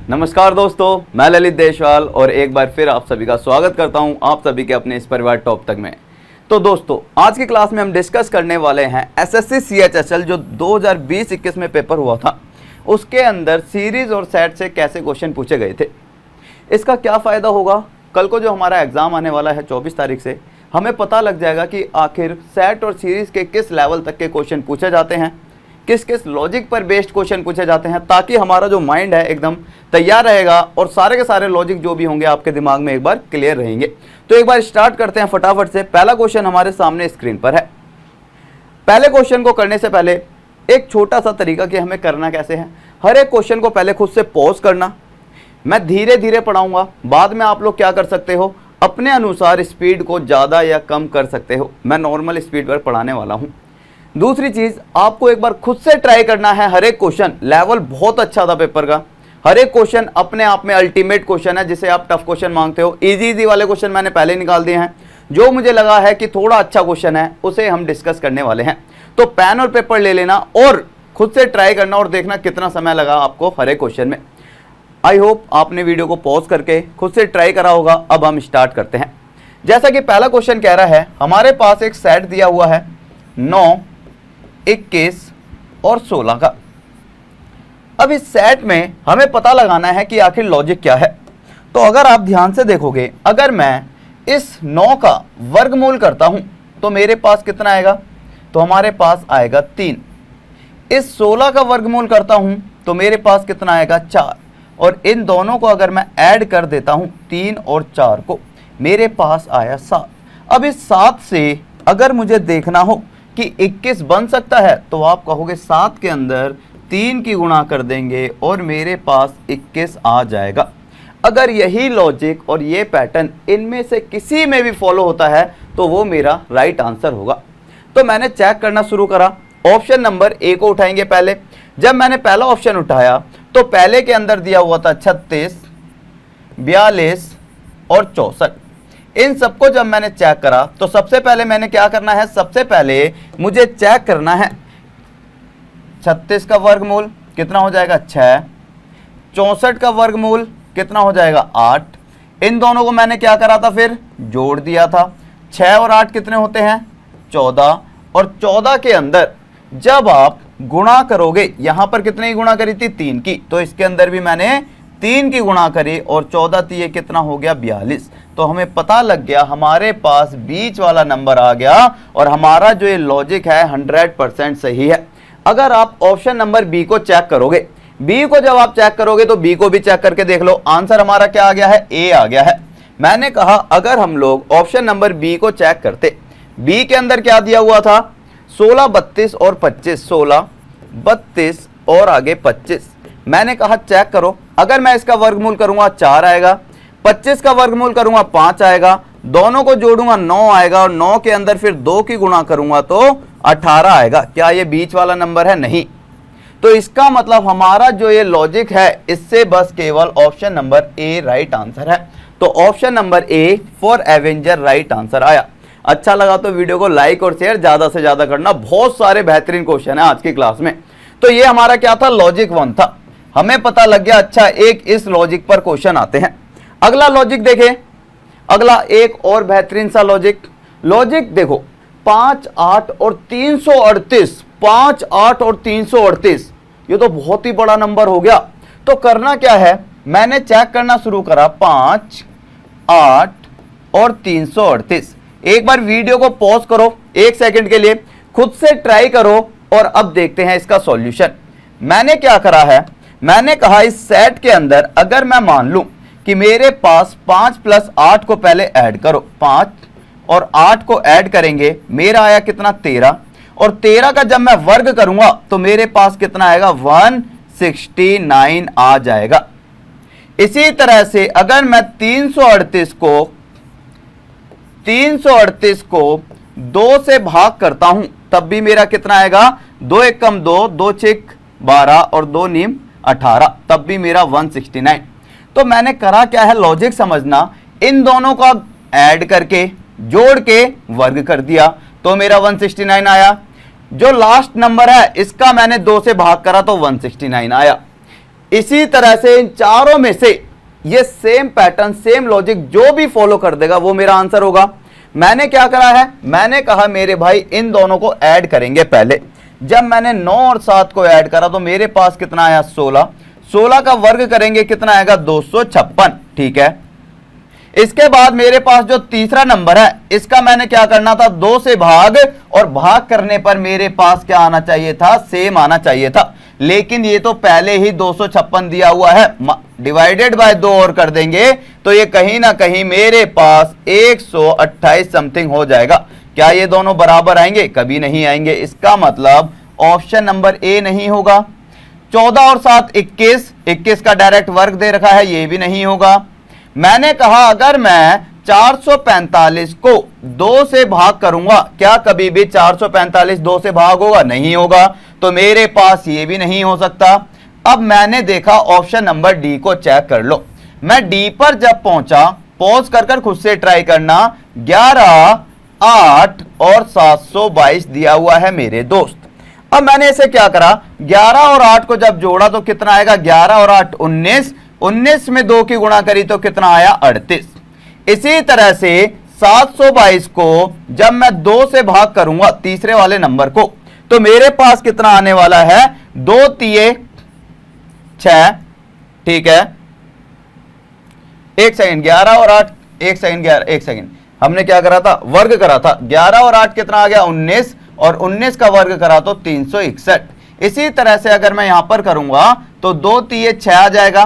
नमस्कार दोस्तों, मैं ललित देशवाल और एक बार फिर आप सभी का स्वागत करता हूं आप सभी के अपने इस परिवार टॉप तक में। तो दोस्तों, आज की क्लास में हम डिस्कस करने वाले हैं एसएससी सीएचएसएल जो 2020-21 में पेपर हुआ था, उसके अंदर सीरीज और सेट से कैसे क्वेश्चन पूछे गए थे, इसका क्या फ़ायदा होगा। कल को जो हमारा एग्ज़ाम आने वाला है 24 तारीख से, हमें पता लग जाएगा कि आखिर सेट और सीरीज़ के किस लेवल तक के क्वेश्चन पूछे जाते हैं, किस किस लॉजिक पर बेस्ड क्वेश्चन पूछे जाते हैं, ताकि हमारा जो माइंड है एकदम तैयार रहेगा और सारे के सारे लॉजिक जो भी होंगे आपके दिमाग में एक बार क्लियर रहेंगे। तो एक बार स्टार्ट करते हैं फटाफट से। पहला क्वेश्चन हमारे सामने स्क्रीन पर है। पहले क्वेश्चन को करने से पहले एक छोटा सा तरीका कि हमें करना कैसे है। हर एक क्वेश्चन को पहले खुद से पॉज करना, मैं धीरे धीरे पढ़ाऊंगा, बाद में आप लोग क्या कर सकते हो, अपने अनुसार स्पीड को ज़्यादा या कम कर सकते हो। मैं नॉर्मल स्पीड पर पढ़ाने वाला हूँ। दूसरी चीज़, आपको एक बार खुद से ट्राई करना है। हर एक क्वेश्चन लेवल बहुत अच्छा था पेपर का, हर एक क्वेश्चन अपने आप में अल्टीमेट क्वेश्चन है, जिसे आप टफ क्वेश्चन मांगते हो। इजी वाले क्वेश्चन मैंने पहले निकाल दिए हैं। जो मुझे लगा है कि थोड़ा अच्छा क्वेश्चन है उसे हम डिस्कस करने वाले हैं। तो पेन और पेपर ले लेना और खुद से ट्राई करना और देखना कितना समय लगा आपको हर एक क्वेश्चन में। आई होप आपने वीडियो को पॉज करके खुद से ट्राई करा होगा। अब हम स्टार्ट करते हैं। जैसा कि पहला क्वेश्चन कह रहा है, हमारे पास एक सेट दिया हुआ है 9, 21 और 16 का। अब इस सेट में हमें पता लगाना है कि आखिर लॉजिक क्या है। तो अगर आप ध्यान से देखोगे, अगर मैं इस 9 का वर्गमूल करता हूं तो मेरे पास कितना आएगा, तो हमारे पास आएगा 3। इस 16 का वर्गमूल करता हूं तो मेरे पास कितना आएगा, 4। और इन दोनों को अगर मैं ऐड कर देता हूं 3 और 4 को, मेरे पास आया 7। अब इस 7 से अगर मुझे देखना हो कि 21 बन सकता है, तो आप कहोगे 7 के अंदर 3 की गुणा कर देंगे और मेरे पास 21 आ जाएगा। अगर यही लॉजिक और ये पैटर्न इनमें से किसी में भी फॉलो होता है तो वो मेरा राइट आंसर होगा। तो मैंने चेक करना शुरू करा। ऑप्शन नंबर ए को उठाएंगे पहले। जब मैंने पहला ऑप्शन उठाया तो पहले के अंदर दिया हुआ था 36, 42 और 64। इन सबको जब मैंने चेक करा तो सबसे पहले मैंने क्या करना है, सबसे पहले मुझे चेक करना है 36 का वर्गमूल कितना हो जाएगा, 6। 64 का वर्गमूल कितना हो जाएगा, 8। इन दोनों को मैंने क्या करा था, फिर जोड़ दिया था। 6 और 8 कितने होते हैं, 14। और 14 के अंदर जब आप गुणा करोगे, यहां पर कितने की गुणा करी थी, 3 की, तो इसके अंदर भी मैंने 3 की गुणा करी और 14 थी, ये कितना हो गया, 42। तो हमें पता लग गया, हमारे पास बीच वाला नंबर आ गया और हमारा जो ये लॉजिक है 100% सही है। अगर आप ऑप्शन नंबर बी को चेक करोगे, बी को जब आप चेक करोगे तो बी को भी चेक करके देख लो। आंसर हमारा क्या आ गया है, ए आ गया है। मैंने कहा अगर हम लोग ऑप्शन नंबर बी को चेक करते, बी के अंदर क्या दिया हुआ था, 16, 32 और 25। 16, 32 और आगे 25। मैंने कहा चेक करो, अगर मैं इसका वर्गमूल करूंगा 4 आएगा, 25 का वर्गमूल करूंगा 5 आएगा, दोनों को जोड़ूंगा 9 आएगा और 9 के अंदर फिर 2 की गुणा करूंगा तो 18 आएगा। क्या ये बीच वाला नंबर है, नहीं। तो इसका मतलब हमारा जो ये लॉजिक है, इससे बस केवल option number A right answer है। तो option number A for Avenger right answer आया। अच्छा लगा तो वीडियो को लाइक और शेयर ज्यादा से ज्यादा करना। बहुत सारे बेहतरीन क्वेश्चन है आज की क्लास में। तो ये हमारा क्या था, लॉजिक 1 था। हमें पता लग गया, अच्छा एक इस लॉजिक पर क्वेश्चन आते हैं। अगला लॉजिक देखें, अगला एक और बेहतरीन सा लॉजिक देखो, 5, 8 और 338। 5, 8 और 338, ये तो बहुत ही बड़ा नंबर हो गया। तो करना क्या है, मैंने चेक करना शुरू करा 5, 8 और 338। एक बार वीडियो को पॉज करो 1 सेकंड के लिए, खुद से ट्राई करो और अब देखते हैं इसका सॉल्यूशन। मैंने क्या करा है, मैंने कहा इस सेट के अंदर अगर मैं मान लूं कि मेरे पास 5 + 8 को पहले ऐड करो, 5 और 8 को ऐड करेंगे, मेरा आया कितना, 13। और 13 का जब मैं वर्ग करूंगा तो मेरे पास कितना आएगा, 169 आ जाएगा। इसी तरह से अगर मैं 338 को 2 से भाग करता हूं तब भी मेरा कितना आएगा, 2 × 2, 2 × 6 12 और 2 × 18, तब भी मेरा 169। तो मैंने करा क्या है, लॉजिक समझना, इन दोनों का ऐड करके जोड़ के वर्ग कर दिया तो मेरा 169 आया। जो लास्ट नंबर है इसका मैंने 2 से भाग करा तो 169 आया। इसी तरह से इन चारों में से ये सेम पैटर्न, सेम लॉजिक जो भी फॉलो कर देगा वो मेरा आंसर होगा। मैंने क्या करा है, मैंने कहा मेरे भाई इन दोनों को ऐड करेंगे पहले। जब मैंने 9 और 7 को ऐड करा तो मेरे पास कितना आया 16। 16 का वर्ग करेंगे कितना आएगा 256, ठीक है। इसके बाद मेरे पास जो तीसरा नंबर है इसका मैंने क्या करना था, 2 से भाग, और भाग करने पर मेरे पास क्या आना चाहिए था, सेम आना चाहिए था। लेकिन ये तो पहले ही 256 दिया हुआ है, डिवाइडेड बाय 2 और कर देंगे तो ये कहीं ना कहीं मेरे पास 128 समथिंग हो जाएगा। क्या ये दोनों बराबर आएंगे, कभी नहीं आएंगे। इसका मतलब ऑप्शन नंबर ए नहीं होगा। 14 और 7 21, 21 का डायरेक्ट वर्ग दे रखा है, ये भी नहीं होगा। मैंने कहा अगर मैं 445 को 2 से भाग करूंगा, क्या कभी भी 445 2 से भाग होगा, नहीं होगा, तो मेरे पास ये भी नहीं हो सकता। अब मैंने देखा ऑप्शन नंबर डी को चेक कर लो। मैं डी पर जब पहुंचा, पॉज कर खुद से ट्राई करना, 11, 8 और 722 दिया हुआ है मेरे दोस्त। अब मैंने इसे क्या करा, 11 और 8 को जब जोड़ा तो कितना आएगा, 11 और 8 19, 19 में 2 की गुणा करी तो कितना आया 38। इसी तरह से 722 को जब मैं 2 से भाग करूंगा तीसरे वाले नंबर को, तो मेरे पास कितना आने वाला है, 2 तिये 6, ठीक है। एक सेकंड, 11 और 8, एक सेकंड, हमने क्या करा था, वर्ग करा था। 11 और 8 कितना आ गया 19, और 19 का वर्ग करा तो 361। इसी तरह से अगर मैं यहां पर करूंगा तो 2 तिये 6 आ जाएगा,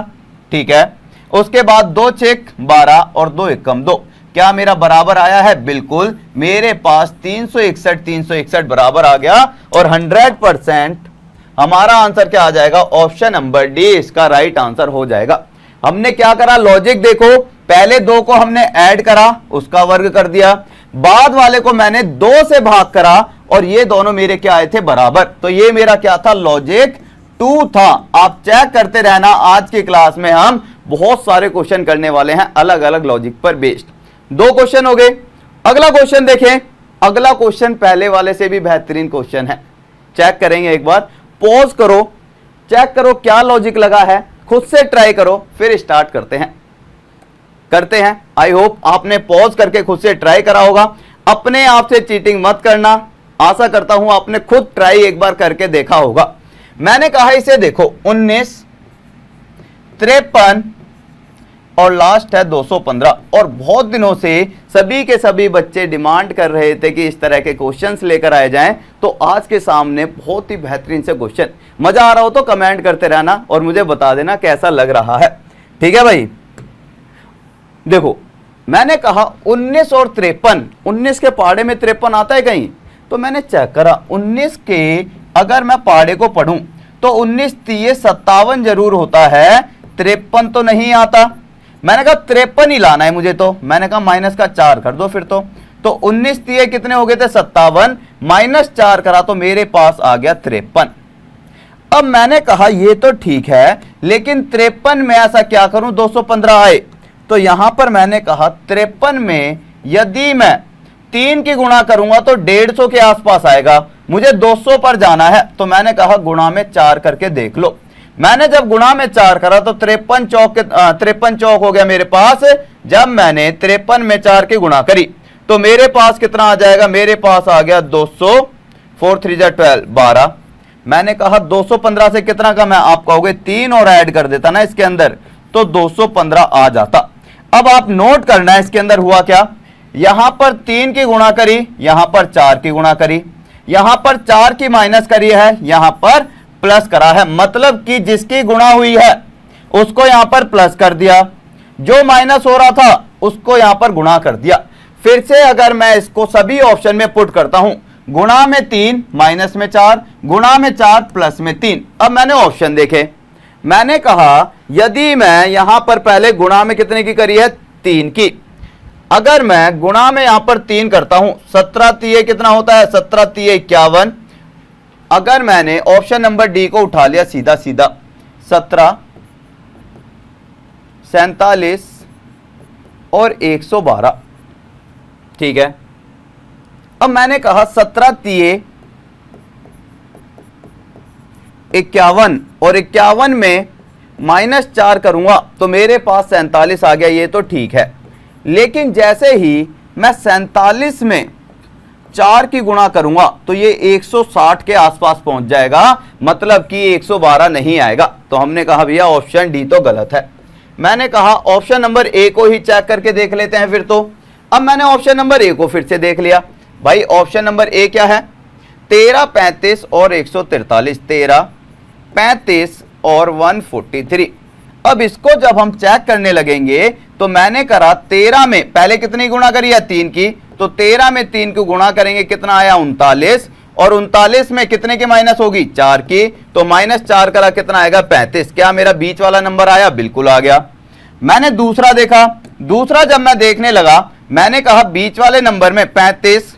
ठीक है। उसके बाद 2 6 12 और 2 एकम 2, क्या मेरा बराबर आया है, बिल्कुल। मेरे पास 361 बराबर आ गया, और 100% हमारा आंसर क्या आ जाएगा, ऑप्शन नंबर डी इसका राइट आंसर हो जाएगा। हमने क्या करा, लॉजिक देखो, पहले 2 को हमने ऐड करा, उसका वर्ग कर दिया, बाद वाले को मैंने 2 से भाग करा, और ये दोनों मेरे क्या आए थे, बराबर। तो ये मेरा क्या था, लॉजिक 2 था। आप चेक करते रहना, आज की क्लास में हम बहुत सारे क्वेश्चन करने वाले हैं अलग अलग लॉजिक पर बेस्ड। 2 क्वेश्चन हो गए। अगला क्वेश्चन देखें। अगला क्वेश्चन पहले वाले से भी बेहतरीन क्वेश्चन है, चेक करेंगे एक बार। पॉज करो, चेक करो क्या लॉजिक लगा है, खुद से ट्राई करो, फिर स्टार्ट करते हैं। आई होप आपने पॉज करके खुद से ट्राई करा होगा। अपने आप से चीटिंग मत करना, आशा करता हूं आपने खुद ट्राई एक बार करके देखा होगा। मैंने कहा इसे देखो, 19, 53 और लास्ट है 215। और बहुत दिनों से सभी के सभी बच्चे डिमांड कर रहे थे कि इस तरह के क्वेश्चंस लेकर आए जाएं, तो आज के सामने बहुत ही बेहतरीन से क्वेश्चन। मजा आ रहा हो तो कमेंट करते रहना और मुझे बता देना कैसा लग रहा है, ठीक है भाई। देखो मैंने कहा 19 और 53, 19 के पहाड़े में 53 आता है कहीं, तो मैंने चेक करा 19 के अगर मैं पहाड़े को पढ़ूं तो 19 तिये 57 जरूर होता है, 53 तो नहीं आता। मैंने कहा 53 ही लाना है मुझे, तो मैंने कहा माइनस का 4 कर दो फिर तो 19 तिये कितने हो गए थे 57, माइनस 4 करा तो मेरे पास आ गया 53। अब मैंने कहा ये तो ठीक है, लेकिन 53 में ऐसा क्या करूं 215 आए, तो यहां पर मैंने कहा 53 में यदि मैं 3 की गुणा करूंगा तो 150 के आसपास आएगा, मुझे 200 पर जाना है, तो मैंने कहा गुणा में 4 करके देख लो। मैंने जब गुणा में 4 करा तो 53 चौक हो गया मेरे पास। जब मैंने 53 में 4 की गुणा करी तो मेरे पास कितना आ जाएगा, मेरे पास आ गया 200, 4 3 12, 12। मैंने कहा 215 से कितना कम है, आप कहोगे 3 और ऐड कर देता ना इसके अंदर, तो 215 आ जाता। अब आप नोट करना है इसके अंदर हुआ क्या, यहां पर 3 की गुणा करी, यहां पर 4 की गुणा करी, यहां पर 4 की माइनस करी है, यहां पर प्लस करा है, मतलब कि जिसकी गुणा हुई है उसको यहां पर प्लस कर दिया, जो माइनस हो रहा था उसको यहां पर गुणा कर दिया। फिर से अगर मैं इसको सभी ऑप्शन में पुट करता हूं, गुणा में 3 माइनस में 4, गुणा में 4 प्लस में 3। अब मैंने ऑप्शन देखे, मैंने कहा यदि मैं यहां पर पहले गुणा में कितने की करी है 3 की, अगर मैं गुणा में यहां पर 3 करता हूं, 17 तिये कितना होता है, 17 तिये 51। अगर मैंने ऑप्शन नंबर डी को उठा लिया सीधा 17, 47 और 112, ठीक है। अब मैंने कहा 17 तिये 51 और 51 में -4 करूंगा तो मेरे पास 47 आ गया, ये तो ठीक है। लेकिन जैसे ही मैं 47 में 4 की गुणा करूंगा तो ये 160 के आसपास पहुंच जाएगा, मतलब कि 112 नहीं आएगा। तो हमने कहा भैया ऑप्शन डी तो गलत है। मैंने कहा ऑप्शन नंबर ए को ही चेक करके देख लेते हैं फिर तो। अब मैंने ऑप्शन नंबर ए को फिर से देख लिया। भाई ऑप्शन नंबर ए क्या है? 13, 35 और 143, 13, 35 और 143। अब इसको जब हम चेक करने लगेंगे तो मैंने करा 13 में पहले कितनी गुणा करी है? 3 की। तो 13 में 3 को गुणा करेंगे, कितना आया? 39। और 39 में कितने की माइनस होगी? 4 की। तो -4 करा कितना आएगा? 35। क्या मेरा बीच वाला नंबर आया? बिल्कुल आ गया। मैंने दूसरा देखा, दूसरा जब मैं देखने लगा मैंने कहा बीच वाले नंबर में 35,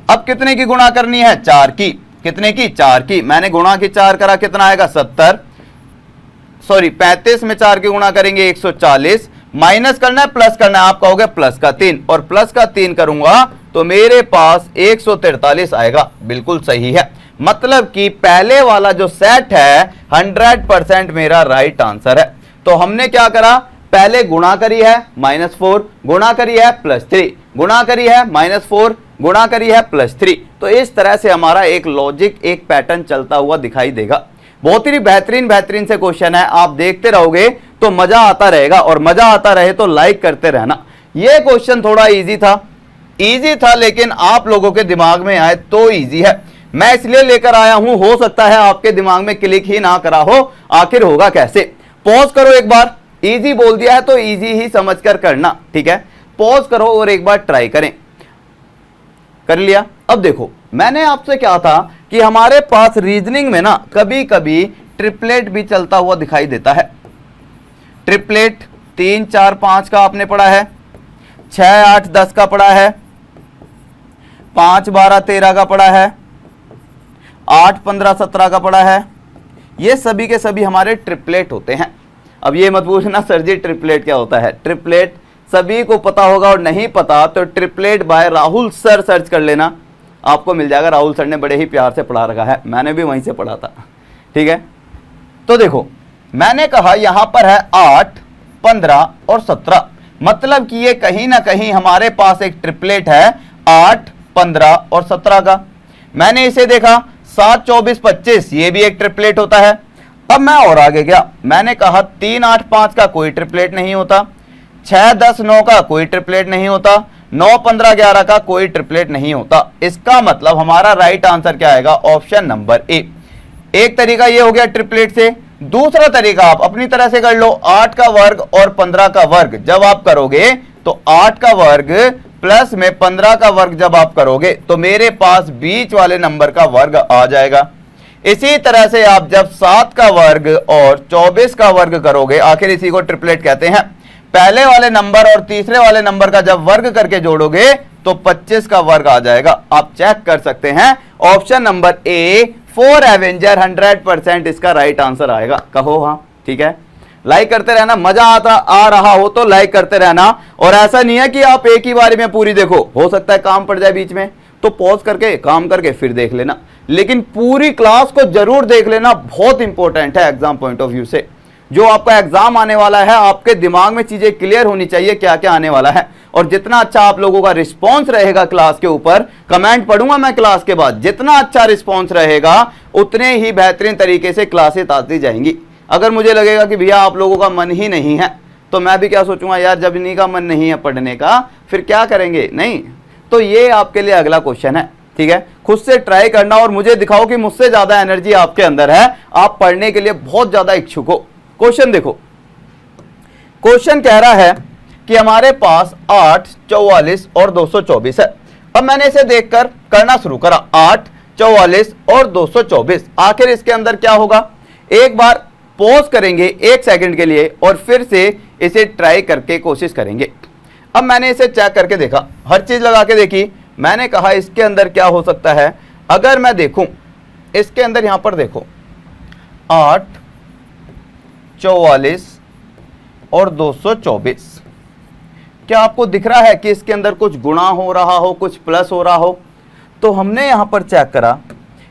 अब कितने की गुणा करनी है? 4 की। कितने की? 4 की। मैंने गुणा की 4 करा, कितना आएगा? 70। सॉरी 35 में 4 की गुणा करेंगे 140, माइनस करना है प्लस करना है, आप कहोगे प्लस का 3, और प्लस का 3 करूंगा तो मेरे पास 143 आएगा। बिल्कुल सही है, मतलब कि पहले वाला जो सेट है 100% मेरा राइट आंसर है। तो हमने क्या करा? पहले गुणा करी है -4, गुणा करी है +3, गुणा करी है -4, गुणा करी है +3। तो इस तरह से हमारा एक लॉजिक, एक पैटर्न चलता हुआ दिखाई देगा। बहुत ही बेहतरीन से क्वेश्चन है, आप देखते रहोगे तो मजा आता रहेगा, और मजा आता रहे तो लाइक करते रहना। यह क्वेश्चन थोड़ा इजी था लेकिन आप लोगों के दिमाग में आए तो इजी है, मैं इसलिए लेकर आया हूं। हो सकता है आपके दिमाग में क्लिक ही ना करा हो, आखिर होगा कैसे? पॉज करो एक बार, इजी बोल दिया है तो इजी ही समझकर करना, ठीक है? पॉज करो और एक बार ट्राई करें। कर लिया? अब देखो मैंने आपसे कहा था कि हमारे पास रीजनिंग में ना कभी कभी ट्रिपलेट भी चलता हुआ दिखाई देता है। ट्रिपलेट 3, 4, 5 का आपने पढ़ा है, 6, 8, 10 का पढ़ा है, 5, 12, 13 का पढ़ा है, 8, 15, 17 का पढ़ा है। ये सभी के सभी हमारे ट्रिपलेट होते हैं। अब ये मत पूछना सर जी ट्रिपलेट क्या होता है। ट्रिपलेट सभी को पता होगा, और नहीं पता तो triplet by Rahul sir search कर लेना, आपको मिल जाएगा। राहुल सर ने बड़े ही प्यार से पढ़ा रखा है, मैंने भी वहीं से पढ़ा था, ठीक है? तो देखो मैंने कहा यहां पर है 8, 15 और 17, मतलब कि ये कहीं ना कहीं हमारे पास एक ट्रिपलेट है 8, 15 और 17 का। मैंने इसे देखा 7, 24, 25, ये भी एक ट्रिपलेट होता है। अब मैं और आगे गया, मैंने कहा 3, 8, 5 का कोई ट्रिपलेट नहीं होता, 6, 10, 9 का कोई ट्रिपलेट नहीं होता, 9, 15, 11 का कोई ट्रिपलेट नहीं होता। इसका मतलब हमारा राइट आंसर क्या आएगा? Option number A. एक तरीका ये हो गया ट्रिपलेट से। दूसरा तरीका आप अपनी तरह से कर लो, 8 का वर्ग और 15 का वर्ग जब आप करोगे तो 8 का वर्ग प्लस में 15 का वर्ग जब आप करोगे तो मेरे पास बीच वाले नंबर का वर्ग आ जाएगा। इसी तरह से आप जब 7 का वर्ग और 24 का वर्ग करोगे, आखिर इसी को ट्रिपलेट कहते हैं। पहले वाले नंबर और तीसरे वाले नंबर का जब वर्ग करके जोड़ोगे तो 25 का वर्ग आ जाएगा। आप चेक कर सकते हैं, ऑप्शन नंबर ए 4 एवेंजर 100% इसका राइट आंसर आएगा। कहो हाँ, ठीक है? लाइक करते रहना, मजा आ रहा हो तो लाइक करते रहना। और ऐसा नहीं है कि आप एक ही बारी में पूरी देखो, हो सकता है काम पड़ जाए बीच में, तो पॉज करके काम करके फिर देख लेना, लेकिन पूरी क्लास को जरूर देख लेना, बहुत इंपॉर्टेंट है एग्जाम पॉइंट ऑफ व्यू से। जो आपका एग्जाम आने वाला है, आपके दिमाग में चीजें क्लियर होनी चाहिए क्या क्या आने वाला है। और जितना अच्छा आप लोगों का रिस्पॉन्स रहेगा क्लास के ऊपर, कमेंट पढ़ूंगा मैं क्लास के बाद, जितना अच्छा रिस्पॉन्स रहेगा उतने ही बेहतरीन तरीके से क्लासेस आती जाएंगी। अगर मुझे लगेगा कि भैया आप लोगों का मन ही नहीं है, तो मैं भी क्या सोचूंगा, यार जब इन्हीं का मन नहीं है पढ़ने का फिर क्या करेंगे? नहीं। तो ये आपके लिए अगला क्वेश्चन है, ठीक है? खुद से ट्राई करना और मुझे दिखाओ कि मुझसे ज्यादा एनर्जी आपके अंदर है, आप पढ़ने के लिए बहुत ज्यादा इच्छुक हो। क्वेश्चन देखो, क्वेश्चन कह रहा है कि हमारे पास 8, 44 और 224 है। अब मैंने इसे देखकर करना शुरू करा, 8, 44 और 224, आखिर इसके अंदर क्या होगा? एक बार पॉज करेंगे 1 सेकंड के लिए और फिर से इसे ट्राई करके कोशिश करेंगे। अब मैंने इसे चेक करके देखा, हर चीज लगा के देखी, मैंने कहा इसके अंदर क्या हो सकता है। अगर मैं देखूं इसके अंदर, यहां पर देखो 8, 44 और 224, क्या आपको दिख रहा है कि इसके अंदर कुछ गुणा हो रहा हो, कुछ प्लस हो रहा हो? तो हमने यहां पर चेक करा,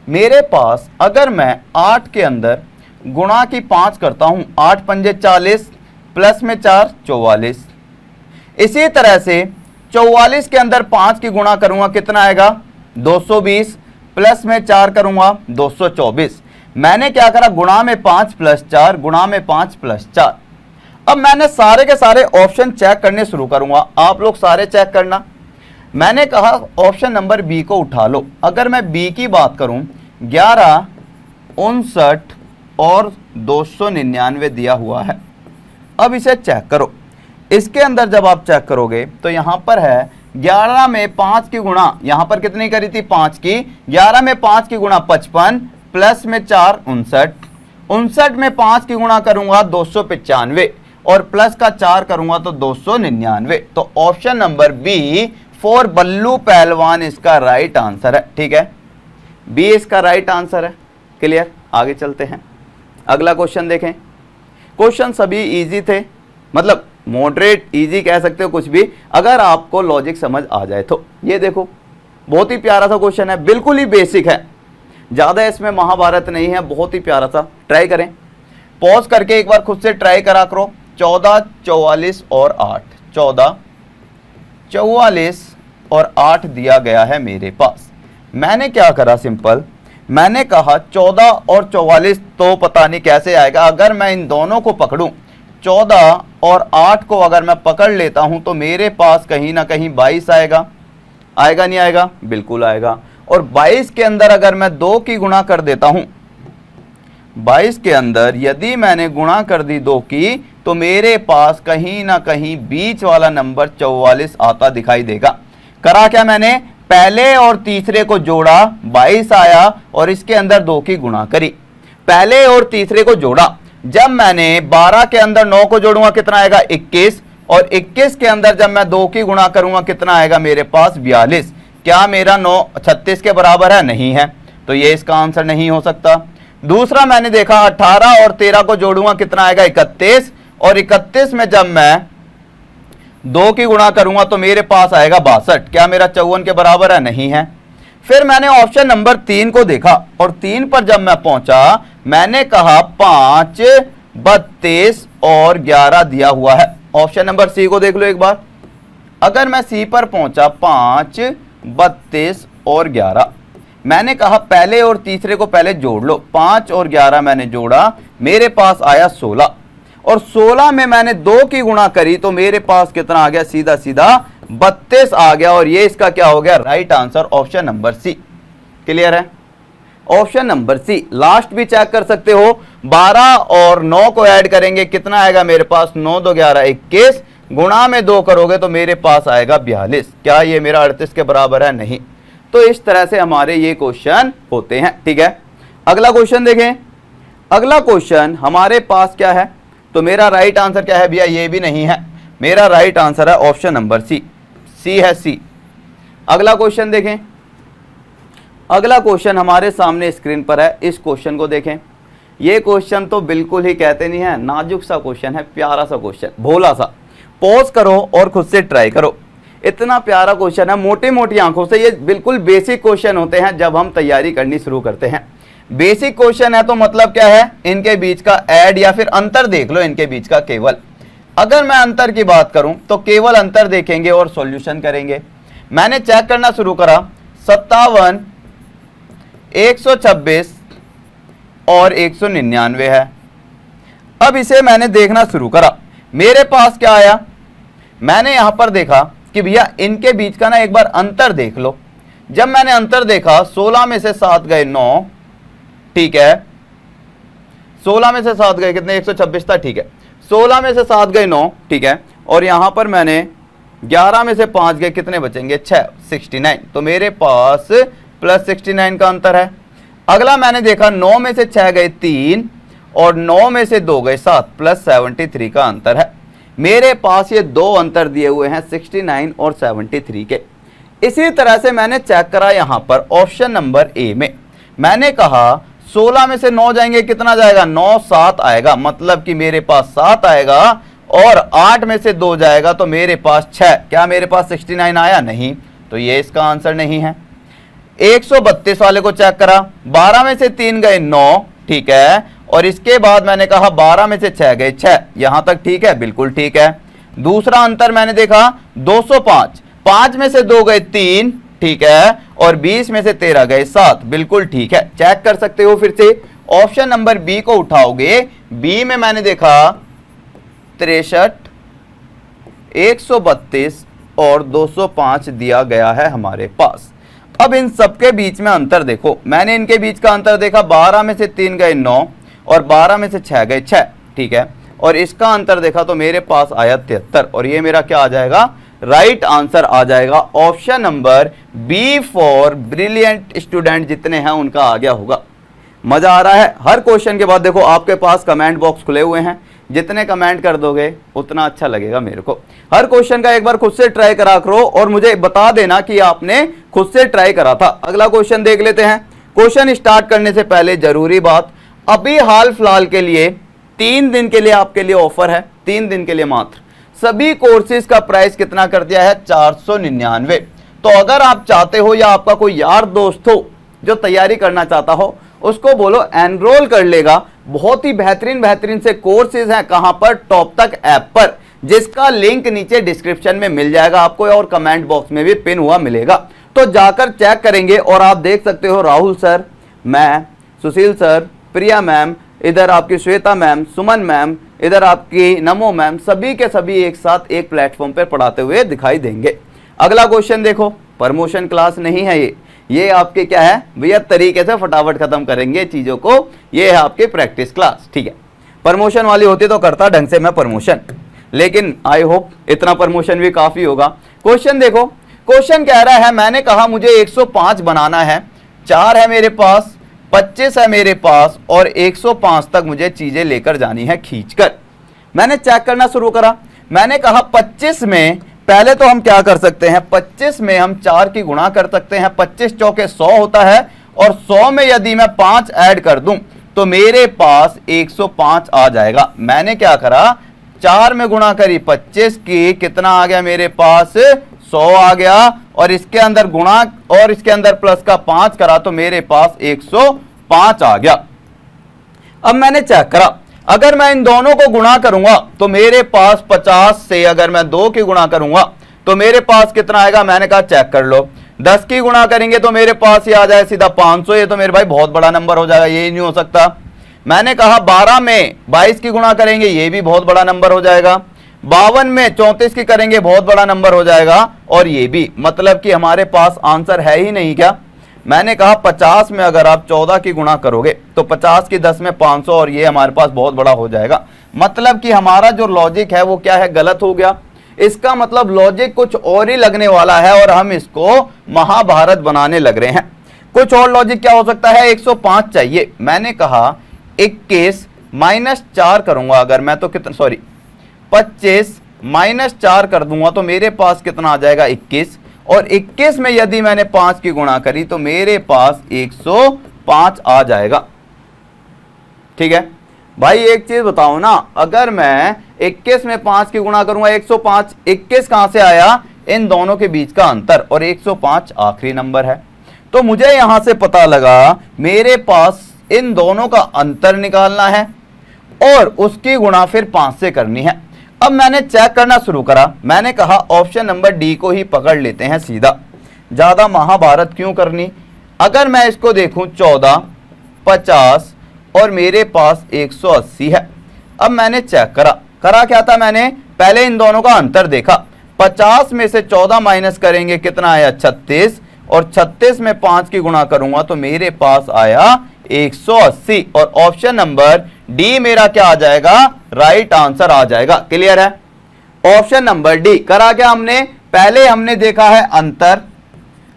मेरे पास अगर मैं 8 के अंदर गुणा की 5 करता हूं, 8 पंजे 40 प्लस में 4 44। इसी तरह से 44 के अंदर 5 की गुणा करूंगा कितना आएगा 220 प्लस में 4 करूंगा 224। मैंने क्या करा गुणा में 5 प्लस 4 गुणा में 5 प्लस 4। अब मैंने सारे के सारे ऑप्शन चेक करने शुरू करूंगा, आप लोग सारे चेक करना। मैंने कहा ऑप्शन नंबर बी को उठा लो। अगर मैं बी की बात करूं 11 59 और 299 दिया हुआ है। अब इसे चेक करो, इसके अंदर जब आप चेक करोगे तो यहां पर है 11 में 5 की गुणा, यहां पर कितनी करी थी 5 की, 11 में 5 की गुणा 55 प्लस में 4 59, 59 में 5 की गुणा करूंगा 295 और प्लस का 4 करूंगा तो 299। तो ऑप्शन नंबर बी फॉर बल्लू पहलवान इसका राइट आंसर है। ठीक है, बी इसका राइट आंसर है। क्लियर, आगे चलते हैं। अगला क्वेश्चन देखें। क्वेश्चन सभी इजी थे, मतलब मॉडरेट इजी कह सकते हो कुछ भी, अगर आपको लॉजिक समझ आ जाए तो। ये देखो बहुत ही प्यारा सा क्वेश्चन है, बिल्कुल ही बेसिक है, ज्यादा इसमें महाभारत नहीं है, बहुत ही प्यारा सा। ट्राई करें, पॉज करके एक बार खुद से ट्राई करा करो। 14 44 और 8, 14 44 और 8 दिया गया है मेरे पास। मैंने क्या करा, सिंपल मैंने कहा 14 और 44 तो पता नहीं कैसे आएगा, अगर मैं इन दोनों को पकड़ूं 14 और 8 को अगर मैं पकड़ लेता हूं तो मेरे पास कहीं ना कहीं 22 आएगा। आएगा नहीं आएगा, बिल्कुल आएगा। और 22 के अंदर अगर मैं 2 की गुणा कर देता हूं, 22 के अंदर यदि मैंने गुणा कर दी 2 की तो मेरे पास कहीं ना कहीं बीच वाला नंबर 44 आता दिखाई देगा। करा क्या मैंने, पहले और तीसरे को जोड़ा 22 आया और इसके अंदर 2 की गुणा करी। पहले और तीसरे को जोड़ा, जब मैंने 12 के अंदर 9 को जोड़ूंगा कितना आएगा 21 और 21 के अंदर जब मैं 2 की गुणा करूंगा कितना आएगा मेरे पास 42। क्या मेरा 9 36 के बराबर है, नहीं है, तो ये इसका आंसर नहीं हो सकता। दूसरा मैंने देखा 18 और 13 को जोड़ूंगा कितना आएगा 31 और 31 में जब मैं 2 की गुणा करूंगा तो मेरे पास आएगा 62। क्या मेरा 54 के बराबर है, नहीं है। फिर मैंने ऑप्शन नंबर 3 को देखा और 3 पर जब मैं पहुंचा मैंने कहा 5 32 और 11 दिया हुआ है। ऑप्शन नंबर सी को देख लो एक बार। अगर मैं सी पर पहुंचा 5 32 और 11, मैंने कहा पहले और तीसरे को पहले जोड़ लो, 5 और 11 मैंने जोड़ा, मेरे पास आया 16 और 16 में मैंने 2 की गुणा करी तो मेरे पास कितना आ गया, सीधा सीधा 32 आ गया और ये इसका क्या हो गया, right answer option number C. Clear है, ऑप्शन नंबर सी। लास्ट भी चेक कर सकते हो, 12 और 9 को ऐड करेंगे कितना आएगा मेरे पास, 9 2 11 21, गुणा में 2 करोगे तो मेरे पास आएगा 42। क्या ये मेरा 38 के बराबर है, नहीं। तो इस तरह से हमारे ये क्वेश्चन होते हैं। ठीक है, अगला क्वेश्चन देखें। अगला क्वेश्चन हमारे पास क्या है, तो मेरा राइट आंसर क्या है भैया, ये भी नहीं है, मेरा राइट आंसर है ऑप्शन नंबर सी। सी है, सी। अगला क्वेश्चन देखें। अगला क्वेश्चन हमारे सामने स्क्रीन पर है, इस क्वेश्चन को देखें। ये क्वेश्चन तो बिल्कुल ही कहते नहीं है, नाजुक सा क्वेश्चन है, प्यारा सा क्वेश्चन, भोला सा। पॉज करो और खुद से ट्राई करो, इतना प्यारा क्वेश्चन है। मोटी मोटी आंखों से ये बिल्कुल बेसिक क्वेश्चन होते हैं जब हम तैयारी करनी शुरू करते हैं। बेसिक क्वेश्चन है तो मतलब क्या है, इनके बीच का ऐड या फिर अंतर देख लो, इनके बीच का केवल। अगर मैं अंतर की बात करूं तो केवल अंतर देखेंगे और सॉल्यूशन करेंगे। मैंने चेक करना शुरू करा, 57 126 और 199 है। अब इसे मैंने देखना शुरू करा, मेरे पास क्या आया, मैंने यहां पर देखा कि भैया इनके बीच का ना एक बार अंतर देख लो। जब मैंने अंतर देखा 16 में से 7 गए 9, ठीक है, 16 में से 7 गए कितने, 126 था, ठीक है, 16 में से 7 गए 9, ठीक है, और यहां पर मैंने 11 में से 5 गए कितने बचेंगे 6, 69, तो मेरे पास प्लस 69 का अंतर है। अगला मैंने देखा 9 में से 6 गए 3 और 9 में से 2 गए 7, प्लस 73 का अंतर है। मेरे पास ये 2 अंतर दिए हुए हैं 69 और 73 के। इसी तरह से मैंने चेक करा यहां पर ऑप्शन नंबर ए में, मैंने कहा 16 में से 9 जाएंगे कितना जाएगा, 9 7 आएगा, मतलब कि मेरे पास 7 आएगा और 8 में से 2 जाएगा तो मेरे पास 6। क्या मेरे पास 69 आया, नहीं, तो ये इसका आंसर नहीं है। 132 वाले को चेक करा, 12 में से 3 गए 9, ठीक है, और इसके बाद मैंने कहा 12 में से 6 गए 6, यहां तक ठीक है, बिल्कुल ठीक है। दूसरा अंतर मैंने देखा 205, 5 में से 2 गए 3, ठीक है, और 20 में से 13 गए 7, बिल्कुल ठीक है। चेक कर सकते हो फिर से, ऑप्शन नंबर बी को उठाओगे, बी में मैंने देखा 63, 132 और 205 दिया गया है हमारे पास। अब इन सबके बीच में अंतर देखो, मैंने इनके बीच का अंतर देखा, 12 में से 3 गए 9 और 12 में से 6 गए 6, ठीक है, और इसका अंतर देखा तो मेरे पास आया 73, और ये मेरा क्या आ जाएगा, राइट आंसर आ जाएगा option number B for brilliant student जितने हैं उनका आ गया होगा। मजा आ रहा है। हर क्वेश्चन के बाद देखो आपके पास कमेंट बॉक्स खुले हुए हैं, जितने कमेंट कर दोगे उतना अच्छा लगेगा मेरे को। हर क्वेश्चन का एक बार खुद से ट्राई करा करो और मुझे बता देना कि आपने खुद से ट्राई करा था। अगला क्वेश्चन देख लेते हैं। क्वेश्चन स्टार्ट करने से पहले जरूरी बात, अभी हाल फिलहाल के लिए 3 दिन के लिए आपके लिए ऑफर है, 3 दिन के लिए मात्र। सभी कोर्सेज का प्राइस कितना कर दिया है, 499। तो अगर आप चाहते हो या आपका कोई यार दोस्त हो जो तैयारी करना चाहता हो, उसको बोलो एनरोल कर लेगा। बहुत ही बेहतरीन से कोर्सेज हैं। कहां पर, टॉप तक ऐप पर, जिसका लिंक नीचे डिस्क्रिप्शन में मिल जाएगा आपको और कमेंट बॉक्स में भी पिन हुआ मिलेगा। तो जाकर चेक करेंगे और आप देख सकते हो राहुल सर, मैं, सुशील सर, प्रिया मैम, इधर आपकी श्वेता मैम, सुमन मैम, इधर आपकी नमो मैम, सभी के सभी एक साथ एक प्लेटफॉर्म पर पढ़ाते हुए दिखाई देंगे। अगला क्वेश्चन देखो, प्रमोशन क्लास नहीं है ये आपके क्या है भैया, तरीके से फटाफट खत्म करेंगे चीजों को। ये है आपके प्रैक्टिस क्लास, ठीक है। प्रमोशन वाली होती तो करता ढंग से मैं प्रमोशन, लेकिन आई होप इतना प्रमोशन भी काफी होगा। क्वेश्चन देखो, क्वेश्चन कह रहा है, मैंने कहा मुझे 105 बनाना है, 4 है मेरे पास, 25 है मेरे पास और 105 तक मुझे चीजें लेकर जानी है खींचकर। मैंने चेक करना शुरू करा, मैंने कहा 25 में पहले तो हम क्या कर सकते हैं, 25 में हम 4 की गुणा कर सकते हैं, 25 चौके 100 होता है, और 100 में यदि मैं 5 ऐड कर दूं तो मेरे पास 105 आ जाएगा। मैंने क्या करा, 4 में गुणा करी 25 की, कितना आ गया मेरे पास, 100 आ गया, और इसके अंदर गुणा और इसके अंदर प्लस का 5 करा तो मेरे पास 105 आ गया। अब मैंने चेक करा, अगर मैं इन दोनों को गुणा करूंगा तो मेरे पास 50 से अगर मैं 2 की गुणा करूंगा तो मेरे पास कितना आएगा, मैंने कहा चेक कर लो। 10 की गुणा करेंगे तो मेरे पास ये आ जाए सीधा 500, ये तो मेरे भाई बहुत बड़ा नंबर हो जाएगा, ये नहीं हो सकता। मैंने कहा 12 में 22 की गुणा करेंगे, ये भी बहुत बड़ा नंबर हो जाएगा। 52 में 34 की करेंगे, बहुत बड़ा नंबर हो जाएगा, और ये भी, मतलब कि हमारे पास आंसर है ही नहीं क्या। मैंने कहा 50 में अगर आप 14 की गुणा करोगे तो 50 की 10 में 500, और ये हमारे पास बहुत बड़ा हो जाएगा। मतलब कि हमारा जो लॉजिक है वो क्या है, गलत हो गया। इसका मतलब लॉजिक कुछ और ही लगने वाला है और हम इसको महाभारत बनाने लग रहे हैं। कुछ और लॉजिक क्या हो सकता है, 105 चाहिए। मैंने कहा 21 माइनस 4 करूंगा अगर मैं तो कितना, सॉरी 25 माइनस 4 कर दूंगा तो मेरे पास कितना आ जाएगा, 21, और 21 में यदि मैंने 5 की गुणा करी तो मेरे पास 105 आ जाएगा। ठीक है भाई, एक चीज बताओ ना, अगर मैं 21 में 5 की गुणा करूंगा 105, 21 कहां से आया, इन दोनों के बीच का अंतर, और 105 आखिरी नंबर है। तो मुझे यहां से पता लगा मेरे पास इन दोनों का अंतर निकालना है और उसकी गुणा फिर 5 से करनी है। अब मैंने चेक करना शुरू करा, मैंने कहा ऑप्शन नंबर डी को ही पकड़ लेते हैं सीधा, ज्यादा महाभारत क्यों करनी। अगर मैं इसको देखूं 14, 50 और मेरे पास 180 है। अब मैंने चेक करा क्या था, मैंने पहले इन दोनों का अंतर देखा। 50 में से 14 माइनस करेंगे, कितना आया 36, और 36 में 5 की गुणा करूंगा तो मेरे पास आया 180, और ऑप्शन नंबर डी मेरा क्या आ जाएगा, राइट आंसर आ जाएगा। क्लियर है, ऑप्शन नंबर डी। करा क्या हमने, पहले हमने देखा है अंतर,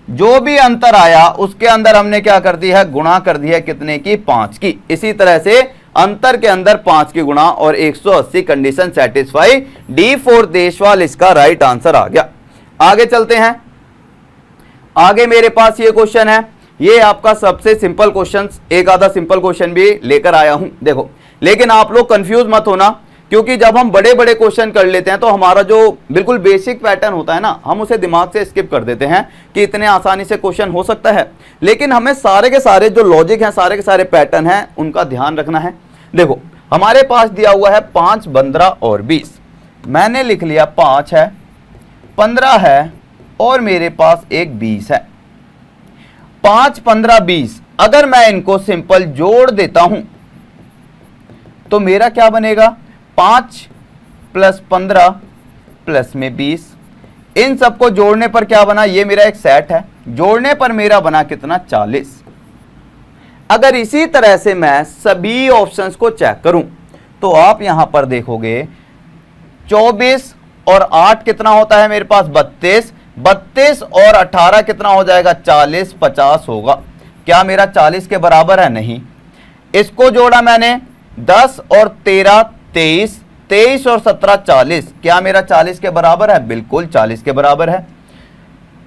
जो भी अंतर आया उसके अंदर हमने क्या कर दिया है, गुणा कर दिया है, कितने की, 5 की। इसी तरह से अंतर के अंदर 5 की गुणा और 180, condition satisfy, D for Deshwal इसका राइट आंसर आ गया। आगे चलते हैं, आगे मेरे पास ये क्वेश्चन है, ये आपका सबसे सिंपल क्वेश्चन, एक आधा सिंपल क्वेश्चन भी लेकर आया हूं देखो। लेकिन आप लोग कंफ्यूज मत होना, क्योंकि जब हम बड़े बड़े क्वेश्चन कर लेते हैं तो हमारा जो बिल्कुल बेसिक पैटर्न होता है ना, हम उसे दिमाग से स्किप कर देते हैं कि इतने आसानी से क्वेश्चन हो सकता है। लेकिन हमें सारे के सारे जो लॉजिक हैं, सारे के सारे पैटर्न हैं, उनका ध्यान रखना है। देखो हमारे पास दिया हुआ है 5, 15 और 20। मैंने लिख लिया 5 है, 15 है और मेरे पास एक 20 है। 5, 15, 20 अगर मैं इनको सिंपल जोड़ देता हूं तो मेरा क्या बनेगा? 5 + 15 प्लस में 20। इन सबको जोड़ने पर क्या बना? ये मेरा एक सेट है, जोड़ने पर मेरा बना कितना? 40। अगर इसी तरह से मैं सभी ऑप्शंस को चेक करूं तो आप यहां पर देखोगे 24 और 8 कितना होता है मेरे पास? 32। 32 और 18 कितना हो जाएगा? 40, 50 होगा। क्या मेरा 40 के बराबर है? नहीं। इसको जोड़ा मैंने 10 और 13 23, 23 और 17 40। क्या मेरा 40 के बराबर है? बिल्कुल 40 के बराबर है।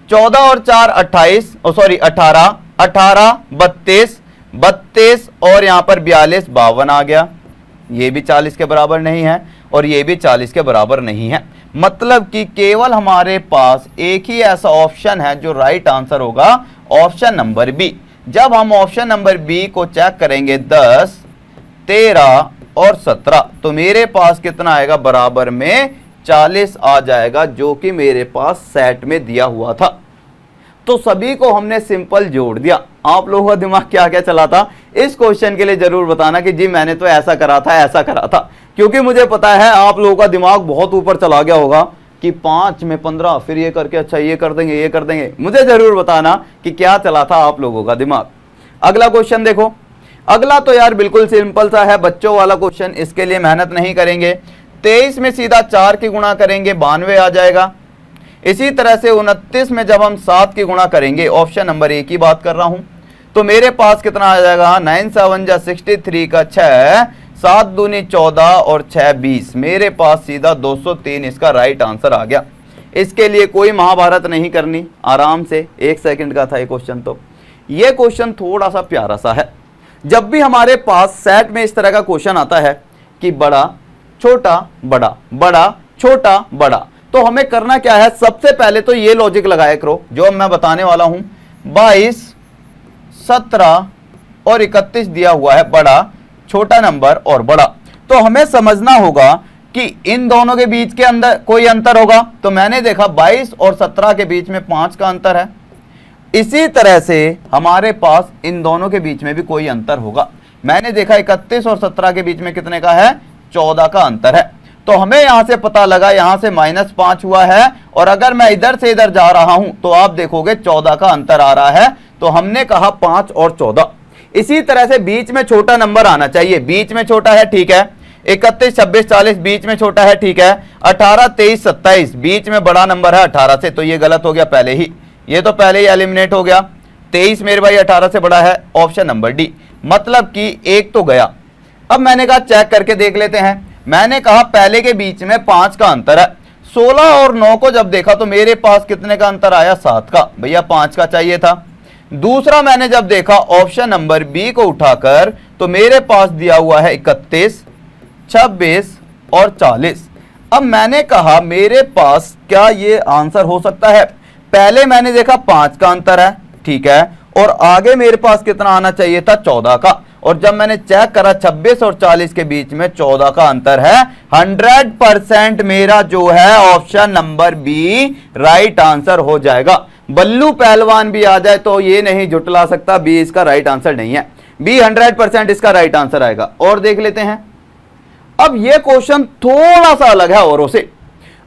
14 और 4 28, सॉरी 18, 18 32, 32 और यहां पर 42 52 आ गया। ये भी 40 के बराबर नहीं है और ये भी 40 के बराबर नहीं है। मतलब कि केवल हमारे पास एक ही ऐसा ऑप्शन है जो राइट आंसर होगा, ऑप्शन नंबर बी। जब हम ऑप्शन नंबर बी को चेक करेंगे 10, 13 और 17 तो मेरे पास कितना आएगा? बराबर में 40 आ जाएगा, जो कि मेरे पास सेट में दिया हुआ था। तो सभी को हमने सिंपल जोड़ दिया। आप लोगों का दिमाग क्या क्या चला था इस क्वेश्चन के लिए जरूर बताना कि जी मैंने तो ऐसा करा था, ऐसा करा था, क्योंकि मुझे पता है आप लोगों का दिमाग बहुत ऊपर चला गया होगा कि 5 में 15 फिर ये करके अच्छा ये कर देंगे, ये कर देंगे। मुझे जरूर बताना कि क्या चला था आप लोगों का दिमाग। अगला क्वेश्चन देखो। अगला तो यार बिल्कुल सिंपल सा है, बच्चों वाला क्वेश्चन, इसके लिए मेहनत नहीं करेंगे। 23 में सीधा 4 की गुणा करेंगे 92 आ जाएगा। इसी तरह से 29 में जब हम 7 की गुणा करेंगे, ऑप्शन नंबर ए की बात कर रहा हूं, तो मेरे पास कितना आ जाएगा? 9 7 जा 63 का 6, 7 दूनी 14 और 6 20। मेरे पास सीधा 203 इसका राइट आंसर आ गया। इसके लिए कोई महाभारत नहीं करनी, आराम से 1 सेकंड का था ये क्वेश्चन। तो ये क्वेश्चन थोड़ा सा प्यारा सा है। जब भी हमारे पास सेट में इस तरह का क्वेश्चन आता है कि बड़ा छोटा बड़ा, बड़ा छोटा बड़ा, तो हमें करना क्या है? सबसे पहले तो ये लॉजिक लगाया करो जो मैं बताने वाला हूं। 22, 17 और 31 दिया हुआ है, बड़ा छोटा नंबर और बड़ा। तो हमें समझना होगा कि इन दोनों के बीच के अंदर कोई अंतर होगा। तो मैंने देखा 22 और 17 के बीच में 5 का अंतर है। इसी तरह से हमारे पास इन दोनों के बीच में भी कोई अंतर होगा। मैंने देखा 31 और 17 के बीच में कितने का है? 14 का अंतर है। तो हमें यहां से पता लगा, यहां से -5 हुआ है, और अगर मैं इधर से इधर जा रहा हूं तो आप देखोगे 14 का अंतर आ रहा है। तो हमने कहा 5 और 14। इसी तरह से बीच में छोटा नंबर आना चाहिए। बीच में छोटा है, ठीक है। 31, 26, 40 बीच में छोटा है, ठीक है। 18, 23, 27 बीच में बड़ा नंबर है 18 से, तो ये गलत हो गया पहले ही, ये तो पहले ही एलिमिनेट हो गया। 23 मेरे भाई 18 से बड़ा है, ऑप्शन नंबर डी। मतलब कि एक तो गया। अब मैंने कहा चेक करके देख लेते हैं। मैंने कहा पहले के बीच में 5 का अंतर है। 16 और 9 को जब देखा तो मेरे पास कितने का अंतर आया? 7 का। भैया 5 का चाहिए था। दूसरा मैंने जब देखा ऑप्शन नंबर बी को उठाकर, तो मेरे पास दिया हुआ है 31, 26 और 40। अब मैंने कहा मेरे पास क्या ये आंसर हो सकता है? पहले मैंने देखा 5 का अंतर है, ठीक है, और आगे मेरे पास कितना आना चाहिए था? 14 का। और जब मैंने चेक करा 26 और 40 के बीच में 14 का अंतर है। 100% मेरा जो है option number B right answer हो जाएगा। बल्लू पहलवान भी आ जाए तो ये नहीं झुटला सकता बी इसका राइट आंसर नहीं है। बी 100% इसका राइट आंसर आएगा। और देख लेते हैं। अब ये क्वेश्चन थोड़ा सा अलग है औरों से।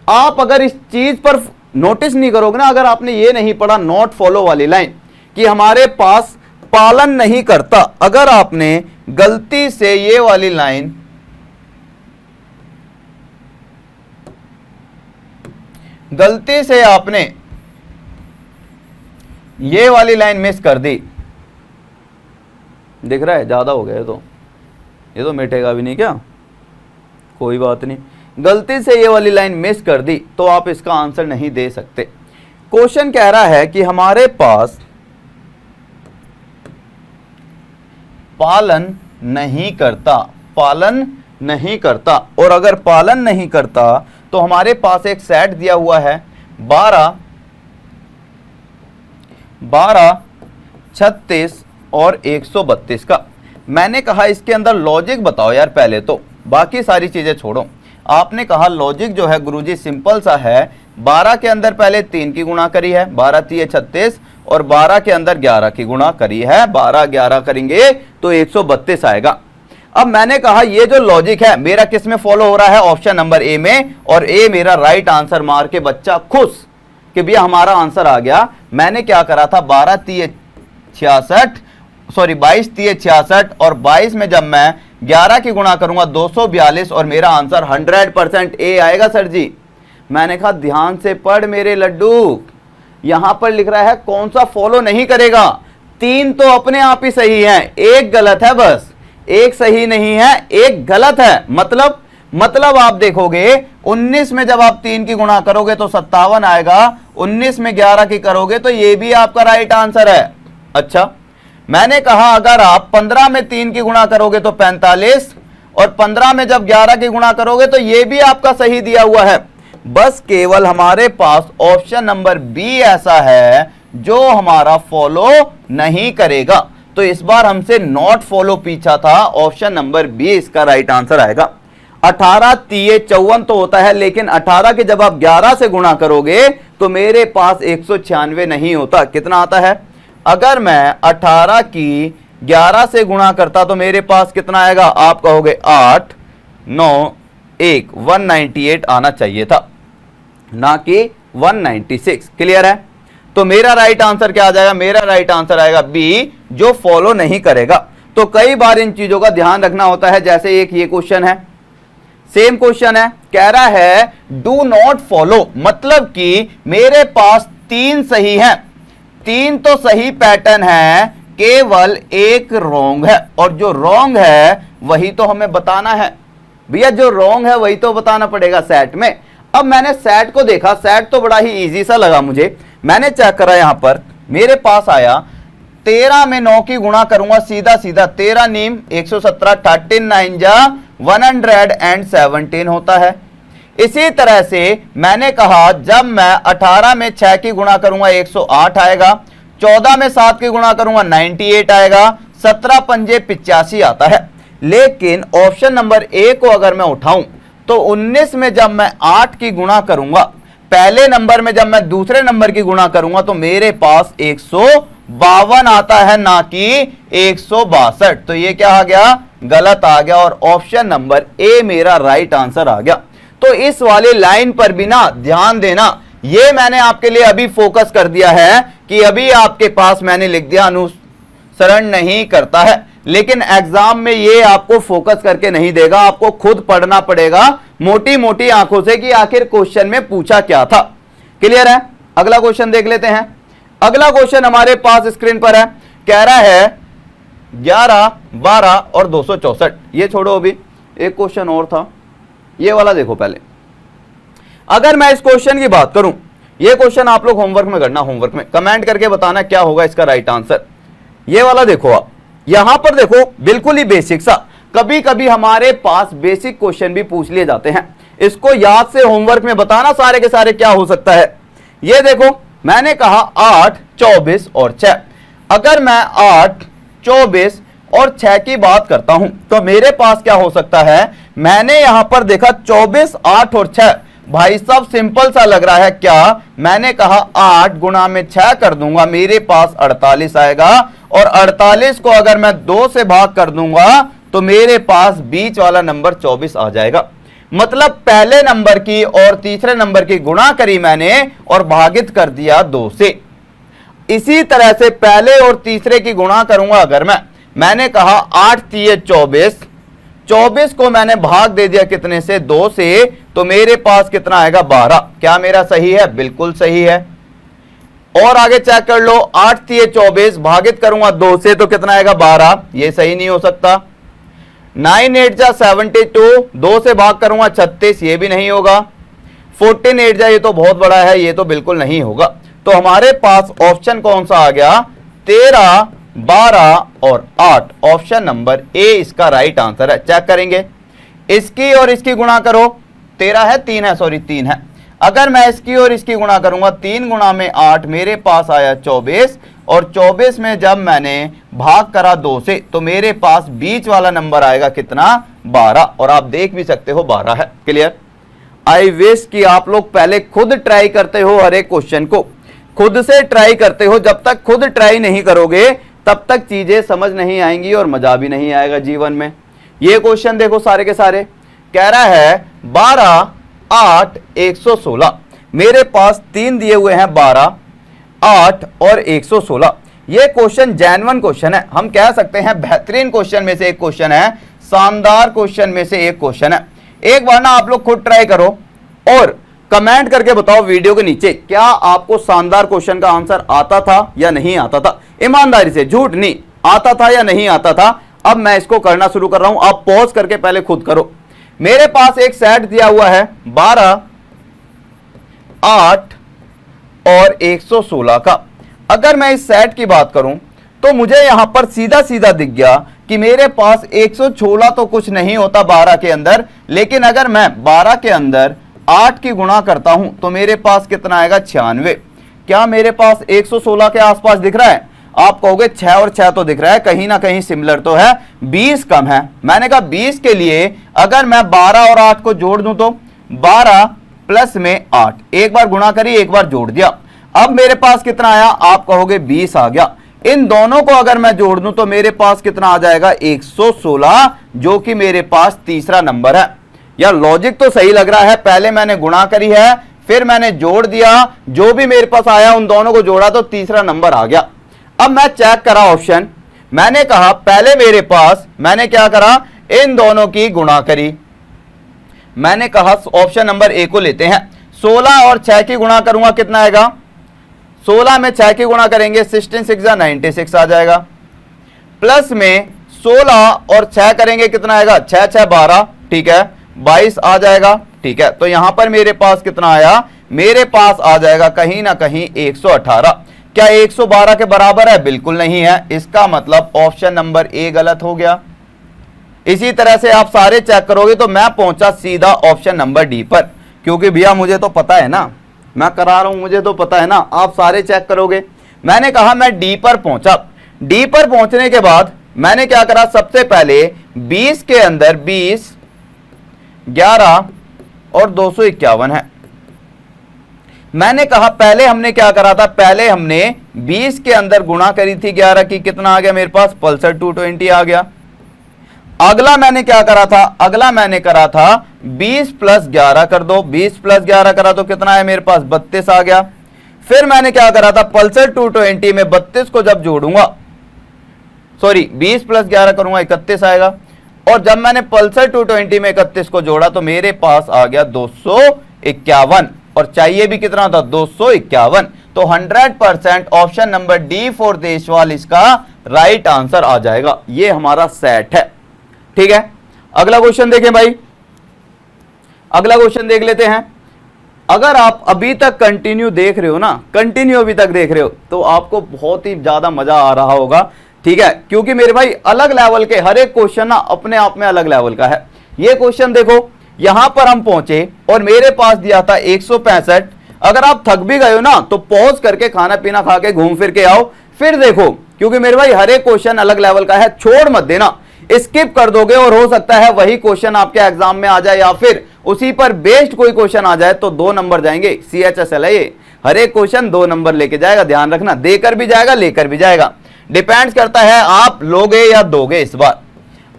आप अगर इस चीज पर नोटिस नहीं करोगे ना, अगर आपने ये नहीं पढ़ा नॉट फॉलो वाली लाइन कि हमारे पास पालन नहीं करता, अगर आपने गलती से ये वाली लाइन गलती से आपने ये वाली लाइन मिस कर दी, दिख रहा है ज्यादा हो गया ये तो मिटेगा भी नहीं क्या? कोई बात नहीं, गलती से ये वाली लाइन मिस कर दी तो आप इसका आंसर नहीं दे सकते। क्वेश्चन कह रहा है कि हमारे पास पालन नहीं करता, पालन नहीं करता, और अगर पालन नहीं करता तो हमारे पास एक सेट दिया हुआ है 12, 36 और 132 का। मैंने कहा इसके अंदर लॉजिक बताओ यार, पहले तो बाकी सारी चीजें छोड़ो। आपने कहा लॉजिक जो है गुरुजी सिंपल सा है, 12 के अंदर पहले 3 की गुणा करी है, 12 3 36, और 12 के अंदर 11 की गुणा करी है, 12 11 करेंगे तो 132 आएगा। अब मैंने कहा ये जो लॉजिक है मेरा किस में फॉलो हो रहा है, ऑप्शन नंबर ए में, और ए मेरा राइट आंसर मार के बच्चा खुश कि भैया हमारा आंसर आ गया। मैंने क्या करा था, 12 3 66, सॉरी 22 3 66, और 22 में जब मैं 11 की गुणा करूंगा 242, और मेरा आंसर 100% ए आएगा सर जी। मैंने कहा ध्यान से पढ़ मेरे लड्डू, यहां पर लिख रहा है कौन सा फॉलो नहीं करेगा। 3 तो अपने आप ही सही है, एक गलत है, बस एक सही नहीं है, एक गलत है। मतलब आप देखोगे 19 में जब आप 3 की गुणा करोगे तो 57 आएगा, 19 में 11 की करोगे तो ये भी आपका राइट आंसर है। अच्छा, मैंने कहा अगर आप 15 में 3 की गुणा करोगे तो 45, और 15 में जब 11 की गुणा करोगे तो ये भी आपका सही दिया हुआ है। बस केवल हमारे पास ऑप्शन नंबर बी ऐसा है जो हमारा फॉलो नहीं करेगा। तो इस बार हमसे नॉट फॉलो पूछा था, ऑप्शन नंबर बी इसका राइट आंसर आएगा। 18 3 54 तो होता है, लेकिन 18 के जब आप 11 से गुणा करोगे तो मेरे पास 196 नहीं होता। कितना आता है, अगर मैं 18 की 11 से गुणा करता तो मेरे पास कितना आएगा, आप कहोगे 8 9 1 198 आना चाहिए था, ना कि 196। क्लियर है? तो मेरा राइट आंसर क्या आ जाएगा, मेरा राइट आंसर आएगा बी, जो फॉलो नहीं करेगा। तो कई बार इन चीजों का ध्यान रखना होता है। जैसे एक ये क्वेश्चन है, सेम क्वेश्चन है, कह रहा है डू नॉट फॉलो, मतलब कि मेरे पास 3 सही हैं, 3 तो सही पैटर्न है, केवल एक रॉन्ग है, और जो रॉन्ग है वही तो हमें बताना है। भैया जो रॉन्ग है वही तो बताना पड़ेगा सेट में। अब मैंने सेट को देखा, सेट तो बड़ा ही इजी सा लगा मुझे। मैंने चेक करा, यहां पर मेरे पास आया 13 में 9 की गुणा करूंगा, सीधा सीधा 13 नीम 117, 13 9 जा 117 होता है। इसी तरह से मैंने कहा जब मैं 18 में 6 की गुणा करूंगा 108 आएगा, 14 में 7 की गुणा करूंगा 98 आएगा, 17 पंजे 85 आता है। लेकिन ऑप्शन नंबर ए को अगर मैं उठाऊं तो 19 में जब मैं 8 की गुणा करूंगा, पहले नंबर में जब मैं दूसरे नंबर की गुणा करूंगा तो मेरे पास 152 आता है, ना कि 162। तो ये क्या आ गया, गलत आ गया, और ऑप्शन नंबर ए मेरा राइट आंसर आ गया। तो इस वाले लाइन पर भी ना ध्यान देना, ये मैंने आपके लिए अभी फोकस कर दिया है कि अभी आपके पास मैंने लिख दिया अनुसरण नहीं करता है, लेकिन एग्जाम में ये आपको फोकस करके नहीं देगा, आपको खुद पढ़ना पड़ेगा मोटी मोटी आंखों से कि आखिर क्वेश्चन में पूछा क्या था। क्लियर है? अगला क्वेश्चन देख लेते हैं। अगला क्वेश्चन हमारे पास स्क्रीन पर है, कह रहा है 11 12 और 264। ये छोड़ो, अभी एक क्वेश्चन और था, ये वाला देखो पहले। अगर मैं इस क्वेश्चन की बात करूं, ये क्वेश्चन आप लोग होमवर्क में करना, होमवर्क में कमेंट करके बताना क्या होगा इसका राइट आंसर। ये वाला देखो आप, यहां पर देखो बिल्कुल ही बेसिक सा, कभी कभी हमारे पास बेसिक क्वेश्चन भी पूछ लिए जाते हैं, इसको याद से होमवर्क में बताना सारे के सारे क्या हो सकता है। ये देखो मैंने कहा 8 24 और 6, अगर मैं 8 24 और 6 की बात करता हूं तो मेरे पास क्या हो सकता है, मैंने यहां पर देखा 24 8 और 6, भाई साहब सिंपल सा लग रहा है क्या, मैंने कहा 8 गुणा में 6 कर दूंगा, मेरे पास 48 आएगा, और 48 को अगर मैं 2 से भाग कर दूंगा तो मेरे पास बीच वाला नंबर 24 आ जाएगा। मतलब पहले नंबर की और तीसरे नंबर की गुणा करी मैंने और भागित कर दिया 2 से। इसी तरह से पहले और तीसरे की गुणा करूंगा अगर मैंने कहा 8 3 24, 24 को मैंने भाग दे दिया कितने से, 2 से, तो मेरे पास कितना आएगा 12। क्या मेरा सही है? बिल्कुल सही है। और आगे चेक कर लो, 8 3 24 भागित करूंगा 2 से तो कितना आएगा 12, ये सही नहीं हो सकता। 9 8 जा 72, 2 से भाग करूंगा 36, ये भी नहीं होगा। 14 8 जा, ये तो बहुत बड़ा है, ये तो बिल्कुल नहीं होगा। तो हमारे पास ऑप्शन कौन सा आ गया, 13 12 और 8, ऑप्शन नंबर ए इसका राइट आंसर है। चेक करेंगे, इसकी और इसकी गुणा करो, 13 है 3 है, सॉरी 3 है। अगर मैं इसकी और इसकी गुणा करूंगा, 3 गुणा में 8, मेरे पास आया 24, और 24 में जब मैंने भाग करा 2 से तो मेरे पास बीच वाला नंबर आएगा कितना, 12, और आप देख भी सकते हो 12 है। क्लियर? आई विश कि आप लोग पहले खुद ट्राई करते हो, हर एक क्वेश्चन को खुद से ट्राई करते हो। जब तक खुद ट्राई नहीं करोगे तब तक चीजें समझ नहीं आएंगी और मजा भी नहीं आएगा जीवन में। ये क्वेश्चन देखो सारे के सारे, कह रहा है 12, 8, 116। मेरे पास 3 दिए हुए हैं, 12, 8 और 116। ये क्वेश्चन जेन्युइन क्वेश्चन है, हम कह सकते हैं बेहतरीन क्वेश्चन में से एक क्वेश्चन है, शानदार क्वेश्चन में से एक क्वेश्चन है। एक बार ना आप लोग खुद ट्राई करो और कमेंट करके बताओ वीडियो के नीचे, क्या आपको शानदार क्वेश्चन का आंसर आता था या नहीं आता था? ईमानदारी से, झूठ नहीं, आता था या नहीं आता था? अब मैं इसको करना शुरू कर रहा हूं, आप पॉज करके पहले खुद करो। मेरे पास एक सेट दिया हुआ है 12, 8 और 116 का। अगर मैं इस सेट की बात करूं तो मुझे यहां पर सीधा सीधा दिख गया कि मेरे पास 116 तो कुछ नहीं होता 12 के अंदर, लेकिन अगर मैं 12 के अंदर 8 की गुणा करता हूं तो मेरे पास कितना आएगा, 96। क्या मेरे पास 116 के आसपास दिख रहा है? आप कहोगे 6 और 6 तो दिख रहा है, कहीं ना कहीं सिमिलर तो है, 20 कम है। मैंने कहा 20 के लिए अगर मैं 12 और 8 को जोड़ दूं तो 12 प्लस में 8, एक बार गुणा करी एक बार जोड़ दिया, अब मेरे पास कितना आया? आप कहोगे 20 आ गया। इन दोनों को अगर मैं जोड़ दूं तो मेरे पास कितना आ जाएगा, 116, जो कि मेरे पास तीसरा नंबर है। यार लॉजिक तो सही लग रहा है, पहले मैंने गुणा करी है, फिर मैंने जोड़ दिया, जो भी मेरे पास आया उन दोनों को जोड़ा तो तीसरा नंबर आ गया। अब मैं चेक करा ऑप्शन, मैंने कहा पहले मेरे पास, मैंने क्या करा, इन दोनों की गुणा करी। मैंने कहा ऑप्शन नंबर ए को लेते हैं, 16 और 6 की गुणा करूंगा कितना आएगा, 16 में 6 की गुणा करेंगे 16 6 96 आ जाएगा, प्लस में 16 और 6 करेंगे कितना आएगा, 6 6 12, ठीक है, 22 आ जाएगा, ठीक है। तो यहां पर मेरे पास कितना आया, मेरे पास आ जाएगा कहीं ना कहीं 118। क्या 112 के बराबर है? बिल्कुल नहीं है, इसका मतलब ऑप्शन नंबर ए गलत हो गया। इसी तरह से आप सारे चेक करोगे तो मैं पहुंचा सीधा ऑप्शन नंबर डी पर, क्योंकि भैया मुझे तो पता है ना, मैं करा रहा हूं, मुझे तो पता है ना। आप सारे चेक करोगे, मैंने कहा मैं डी पर पहुंचा। डी पर पहुंचने के बाद मैंने क्या करा, सबसे पहले 20 के अंदर 20, 11 और 251 है। मैंने कहा पहले हमने क्या करा था, पहले हमने 20 के अंदर गुणा करी थी 11 की, कितना आ गया मेरे पास, पल्सर 220 आ गया। अगला मैंने क्या करा था, अगला मैंने करा था 20 प्लस 11 कर दो, 20 प्लस 11 करा तो कितना है मेरे पास, 32 आ गया। फिर मैंने क्या करा था, पल्सर 220 में 32 को जब जोड़ूंगा, सॉरी 20 प्लस 11 करूंगा 31 आएगा, और जब मैंने पल्सर 220 में 31 को जोड़ा तो मेरे पास आ गया 251, और चाहिए भी कितना था, 251। तो 100% option number D for Deshwal इसका राइट आंसर आ जाएगा। ये हमारा सेट है, ठीक है। अगला क्वेश्चन देखें भाई, अगला क्वेश्चन देख लेते हैं। अगर आप अभी तक कंटिन्यू देख रहे हो ना, कंटिन्यू अभी तक देख रहे हो, तो आपको बहुत ही ज्यादा मजा आ रहा होगा, ठीक है, क्योंकि मेरे भाई अलग लेवल के हर एक क्वेश्चन ना अपने आप में अलग लेवल का है। ये क्वेश्चन देखो, यहां पर हम पहुंचे और मेरे पास दिया था 165। अगर आप थक भी गए हो ना तो पॉज करके खाना पीना खा के घूम फिर के आओ, फिर देखो, क्योंकि मेरे भाई हर एक क्वेश्चन अलग लेवल का है, छोड़ मत देना। स्किप कर दोगे और हो सकता है वही क्वेश्चन आपके एग्जाम में आ जाए या फिर उसी पर बेस्ड कोई क्वेश्चन आ जाए तो 2 नंबर जाएंगे। CHSL है ये, हर एक क्वेश्चन 2 नंबर लेके जाएगा, ध्यान रखना, देकर भी जाएगा लेकर भी जाएगा, डिपेंड्स करता है आप लोगे या दोगे इस बार।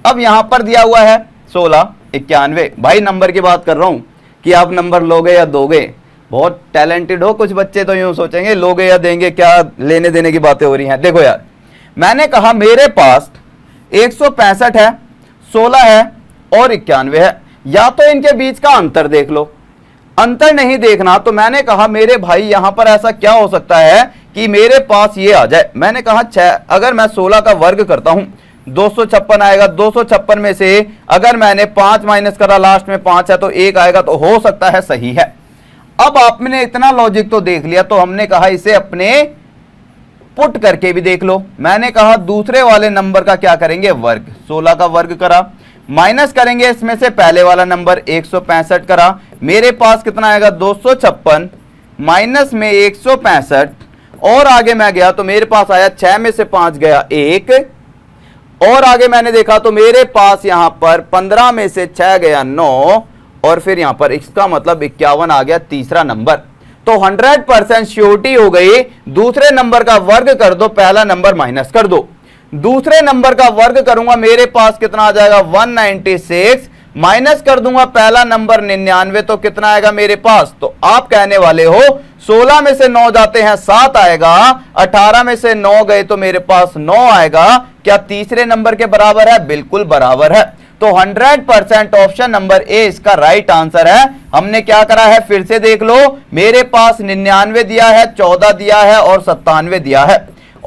अब यहां पर दिया हुआ है 16, 91, भाई नंबर की बात कर रहा हूं कि आप नंबर लोगे या दोगे। बहुत टैलेंटेड हो कुछ बच्चे तो यूं सोचेंगे लोगे या देंगे, क्या लेने देने की बातें हो रही हैं। देखो यार, मैंने कहा मेरे पास 165 है, 16 है और 91 है, या तो इनके बीच का अंतर देख लो। अंतर नहीं देखना तो मैंने कहा मेरे भाई यहां पर ऐसा क्या हो सकता है कि मेरे पास ये आ जाए। मैंने कहा 6, अगर मैं 16 का वर्ग करता हूं 256 आएगा, 256 में से अगर मैंने 5 माइनस करा, लास्ट में 5 है तो 1 आएगा, तो हो सकता है सही है। अब आपने इतना लॉजिक तो देख लिया, तो हमने कहा इसे अपने पुट करके भी देख लो। मैंने कहा दूसरे वाले नंबर का क्या करेंगे, वर्ग, 16 का वर्ग करा, माइनस करेंगे इसमें से पहले वाला नंबर 165 करा, मेरे पास कितना आएगा 256 माइनस में 165, और आगे मैं गया तो मेरे पास आया 6 में से 5 गया 1, और आगे मैंने देखा तो मेरे पास यहां पर 15 में से 6 गया 9, और फिर यहां पर इसका मतलब 51 आ गया तीसरा नंबर। तो 100% श्योरिटी हो गई, दूसरे नंबर का वर्ग कर दो, पहला नंबर माइनस कर दो। दूसरे नंबर का वर्ग करूंगा, मेरे पास कितना आ जाएगा 196, माइनस कर दूंगा पहला नंबर 99, तो कितना आएगा मेरे पास। तो आप कहने वाले हो 16 में से 9 जाते हैं 7 आएगा, 18 में से 9 गए तो मेरे पास 9 आएगा। क्या तीसरे नंबर के बराबर है? बिल्कुल बराबर है। तो 100% ऑप्शन नंबर ए इसका राइट आंसर है। हमने क्या करा है फिर से देख लो, मेरे पास 99 दिया है, 14 दिया है और 97 दिया है।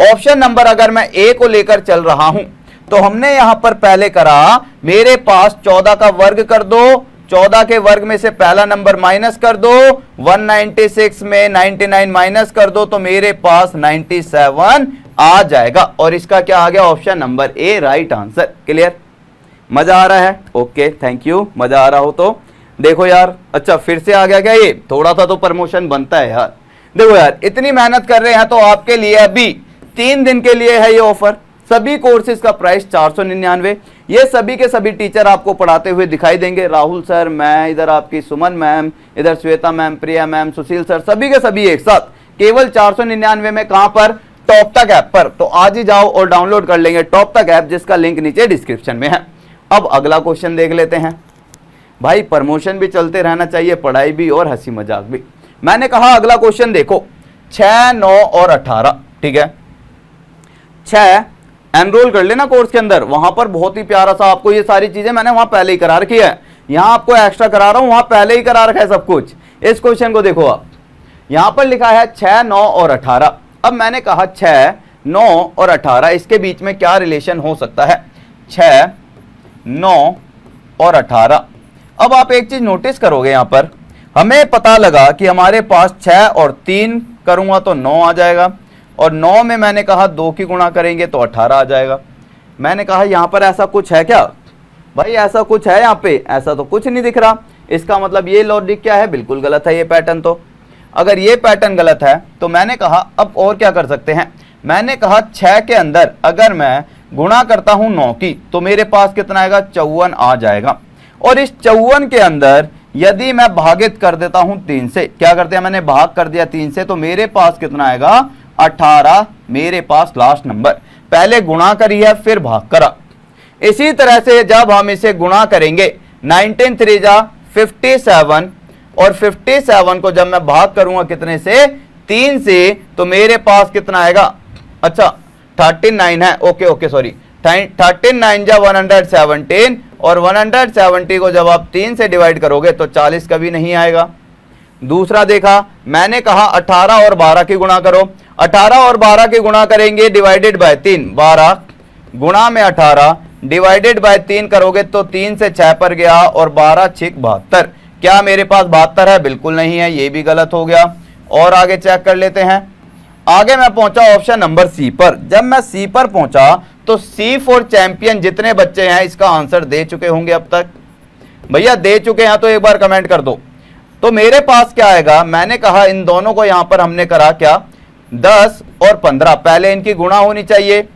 ऑप्शन नंबर अगर मैं ए को लेकर चल रहा हूं तो हमने यहां पर पहले करा, मेरे पास 14 का वर्ग कर दो, 14 के वर्ग में से पहला नंबर माइनस कर दो, 196 में 99 माइनस कर दो तो मेरे पास 97 आ जाएगा। और इसका क्या आ गया? Option number A right answer. Clear? मजा आ रहा है? Okay, thank you. मजा आ रहा हो तो देखो यार। अच्छा, फिर से आ गया क्या? ये थोड़ा सा तो प्रमोशन बनता है यार। देखो यार, इतनी मेहनत कर रहे हैं तो आपके लिए अभी 3 दिन के लिए है ये ऑफर। सभी कोर्सेज का प्राइस 499। ये सभी के सभी टीचर आपको पढ़ाते हुए दिखाई देंगे। राहुल सर, मैं इधर, आपकी सुमन मैम इधर, श्वेता मैम, प्रिया मैम, सुशील सर, सभी के सभी एक साथ केवल 499 में। कहां पर? टॉप तक ऐप पर। तो आज ही जाओ और डाउनलोड कर लेंगे टॉप तक ऐप, जिसका लिंक नीचे डिस्क्रिप्शन में है। अब अगला क्वेश्चन देख लेते हैं। भाई प्रमोशन भी चलते रहना चाहिए, पढ़ाई भी और हंसी मजाक भी। मैंने कहा अगला क्वेश्चन देखो, 6, 9 और 18। ठीक है, 6 एनरोल कर लेना कोर्स के अंदर। वहां पर बहुत ही प्यारा सा आपको ये सारी चीजें मैंने वहां पहले ही करा रखी है। यहां आपको एक्स्ट्रा करा रहा हूं, वहां पहले ही करा रखा है सब कुछ। इस क्वेश्चन को देखो आप, यहां पर लिखा है 6, 9 और 18। अब मैंने कहा 6, 9 और 18 इसके बीच में क्या रिलेशन हो सकता है? 6, 9 और 18। अब आप एक चीज नोटिस करोगे, यहां पर हमें पता लगा कि हमारे पास 6 और 3 करूंगा तो 9 आ जाएगा, और 9 में मैंने कहा 2 की गुणा करेंगे तो 18 आ जाएगा। मैंने कहा यहां पर ऐसा कुछ है क्या? भाई ऐसा कुछ है यहां पे? ऐसा तो कुछ नहीं दिख रहा। इसका मतलब ये लॉजिक क्या है? बिल्कुल गलत है ये पैटर्न। तो अगर ये पैटर्न गलत है तो मैंने कहा अब और क्या कर सकते हैं। मैंने कहा 6 के अंदर अगर मैं गुणा करता हूं 9 की तो मेरे पास कितना आएगा? 54 आ जाएगा। और इस 54 के अंदर यदि मैं भागित कर देता हूं 3 से, क्या करते हैं, मैंने भाग कर दिया 3 से, तो मेरे पास कितना आएगा? 18 मेरे पास लास्ट नंबर। पहले गुणा करी है फिर भाग करा। इसी तरह से जब हम इसे गुणा करेंगे 19 3 जा 57, और 57 को जब मैं भाग करूंगा कितने से? 3 से, तो मेरे पास कितना आएगा? अच्छा 39 है। ओके ओके सॉरी, 39 जा 117, और 170 को जब आप 3 से डिवाइड करोगे तो 40 कभी नहीं आएगा। दूसरा देखा, मैंने कहा 18 और 12 की गुणा करो। 18 और 12 की गुणा करेंगे डिवाइडेड बाय 3, 12 गुणा में 18 डिवाइडेड बाय 3 करोगे तो 3 से 6 पर गया, और 12 6 72। क्या मेरे पास 72 है? बिल्कुल नहीं है, ये भी गलत हो गया। और आगे चेक कर लेते हैं। आगे मैं पहुंचा ऑप्शन नंबर सी पर। जब मैं सी पर पहुंचा तो सी फॉर चैंपियन जितने बच्चे हैं इसका आंसर दे चुके होंगे अब तक। भैया दे चुके हैं तो एक बार कमेंट कर दो। तो मेरे पास क्या आएगा? मैंने कहा इन दोनों को यहां पर हमने करा क्या? 10 और 15, पहले इनकी गुणा होनी चाहिए।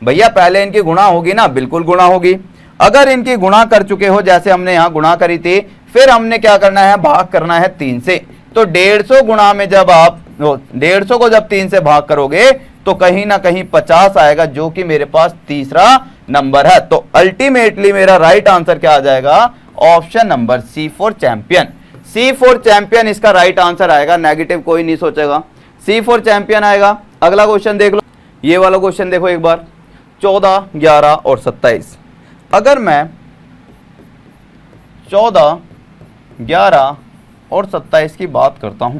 भैया पहले इनकी गुणा होगी ना? बिल्कुल गुणा होगी। अगर इनकी गुणा कर चुके हो, जैसे हमने यहां गुणा करी थी, फिर हमने क्या करना है? भाग करना है 3 से। तो 150 गुणा में जब आप 150 को जब 3 से भाग करोगे तो कहीं ना कहीं 50 आएगा, जो कि मेरे पास तीसरा नंबर है। तो अल्टीमेटली मेरा राइट आंसर क्या आ जाएगा? Option number C for champion. C for champion इसका राइट आंसर आएगा, नेगेटिव कोई नहीं सोचेगा, सी फॉर चैंपियन आएगा। अगला क्वेश्चन देख लो, ये वाला क्वेश्चन देखो एक बार, 14, 11 और 27। अगर मैं 14, 11 और 27 की बात करता हूं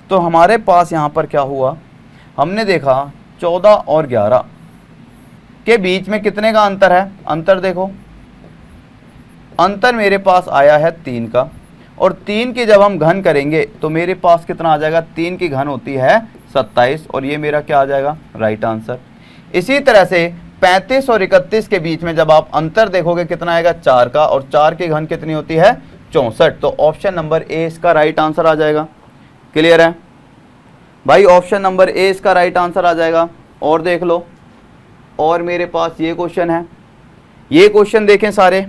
तो हमारे पास यहां पर क्या हुआ? हमने देखा 14 और 11 के बीच में कितने का अंतर है? अंतर देखो, अंतर मेरे पास आया है 3 का, और 3 की जब हम घन करेंगे तो मेरे पास कितना आ जाएगा? 3 की घन होती है 27, और ये मेरा क्या आ जाएगा? Right answer. इसी तरह से 35 और 31 के बीच में जब आप अंतर देखोगे कितना आएगा? 4 का, और 4 की घन कितनी होती है? 64। तो ऑप्शन नंबर ए इसका राइट आंसर आ जाएगा। क्लियर है? भाई ऑप्शन नंबर ए इसका राइट आंसर आ जाएगा। और देख लो, और मेरे पास ये क्वेश्चन है, ये क्वेश्चन देखें सारे,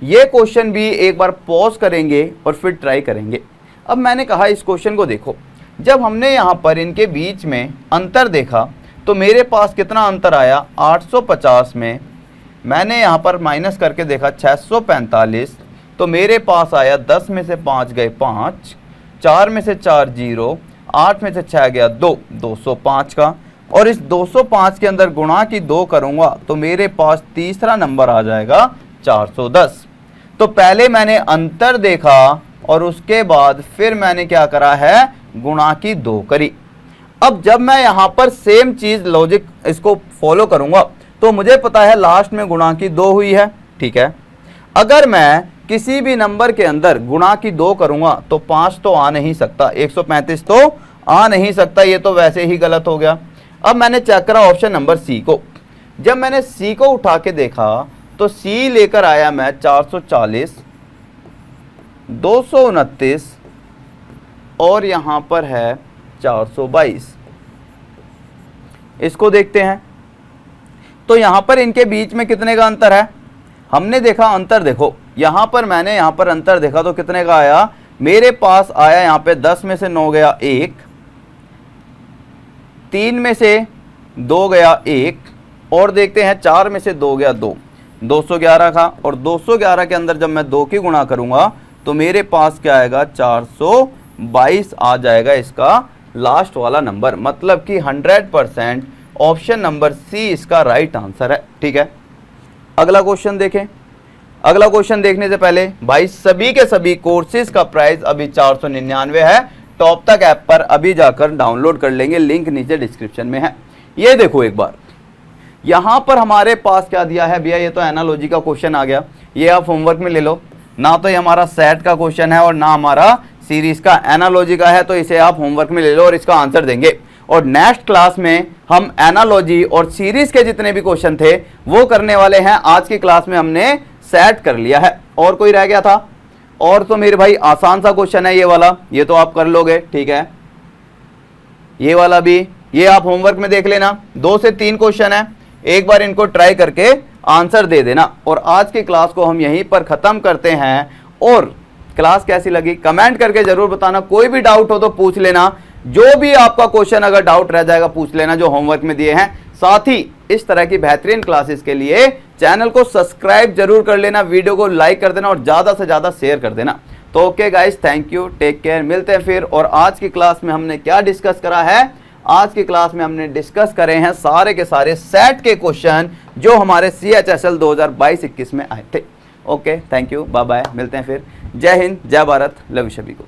ये क्वेश्चन भी एक बार पॉज करेंगे और फिर ट्राई करेंगे। अब मैंने कहा इस क्वेश्चन को देखो, जब हमने यहाँ पर इनके बीच में अंतर देखा तो मेरे पास कितना अंतर आया, 850 में मैंने यहाँ पर माइनस करके देखा 645, तो मेरे पास आया 10 में से 5 गए 5, 4 में से 4 0, 8 में से 6 गया 2, 205 का। और इस 205 के अंदर गुणा की 2 करूँगा तो मेरे पास तीसरा नंबर आ जाएगा 410। तो पहले मैंने अंतर देखा और उसके बाद फिर मैंने क्या करा है, गुणा की 2 करी। अब जब मैं यहाँ पर सेम चीज़ लॉजिक इसको फॉलो करूँगा तो मुझे पता है लास्ट में गुणा की 2 हुई है, ठीक है। अगर मैं किसी भी नंबर के अंदर गुणा की 2 करूँगा तो 5 तो आ नहीं सकता, 135 तो आ नहीं सकता, ये तो वैसे ही गलत हो गया। अब मैंने चेक करा ऑप्शन नंबर सी को, जब मैंने सी को उठा के देखा तो सी लेकर आया मैं 440, 229 और यहाँ पर है 422। इसको देखते हैं तो यहाँ पर इनके बीच में कितने का अंतर है, हमने देखा अंतर देखो, यहाँ पर मैंने यहाँ पर अंतर देखा तो कितने का आया, मेरे पास आया यहाँ पे 10 में से 9 गया 1, 3 में से 2 गया 1, और देखते हैं 4 में से 2 गया 2, 211 का। और 211 के अंदर जब मैं 2 की गुणा करूँगा तो मेरे पास क्या आएगा, 422 आ जाएगा इसका लास्ट वाला नंबर। मतलब कि 100% ऑप्शन नंबर सी इसका राइट आंसर है, ठीक है। अगला क्वेश्चन देखें। अगला क्वेश्चन देखने से पहले भाई सभी के सभी कोर्सेज का प्राइस अभी 499 है। टॉप तक ऐप पर अभी जाकर डाउनलोड कर लेंगे, लिंक नीचे डिस्क्रिप्शन में है। ये देखो एक बार, यहाँ पर हमारे पास क्या दिया है भैया, ये तो एनालॉजी का क्वेश्चन आ गया, ये आप होमवर्क में ले लो। ना तो ये हमारा सेट का क्वेश्चन है और ना हमारा सीरीज का, एनालॉजी का है, तो इसे आप होमवर्क में ले लो और इसका आंसर देंगे। और नेक्स्ट क्लास में हम एनालॉजी और सीरीज के जितने भी क्वेश्चन थे वो करने वाले हैं। आज की क्लास में हमने सेट कर लिया है। और कोई रह गया था? और तो मेरे भाई आसान सा क्वेश्चन है ये वाला, ये तो आप कर लोगे, ठीक है। ये वाला भी, ये आप होमवर्क में देख लेना, 2 से 3 क्वेश्चन है, एक बार इनको ट्राई करके आंसर दे देना। और आज की क्लास को हम यहीं पर खत्म करते हैं। और क्लास कैसी लगी कमेंट करके जरूर बताना। कोई भी डाउट हो तो पूछ लेना, जो भी आपका क्वेश्चन अगर डाउट रह जाएगा पूछ लेना जो होमवर्क में दिए हैं। साथ ही इस तरह की बेहतरीन क्लासेस के लिए चैनल को सब्सक्राइब जरूर कर लेना, वीडियो को लाइक कर देना और ज़्यादा से ज़्यादा शेयर कर देना। तो okay guys, thank you, take care, मिलते हैं फिर। और आज की क्लास में हमने क्या डिस्कस करा है, आज की क्लास में हमने डिस्कस करे हैं सारे के सारे सेट के क्वेश्चन जो हमारे CHSL 2022-21 में आए थे। Okay, thank you, bye bye, मिलते हैं फिर। जय हिंद, जय भारत, लव यू सभी को।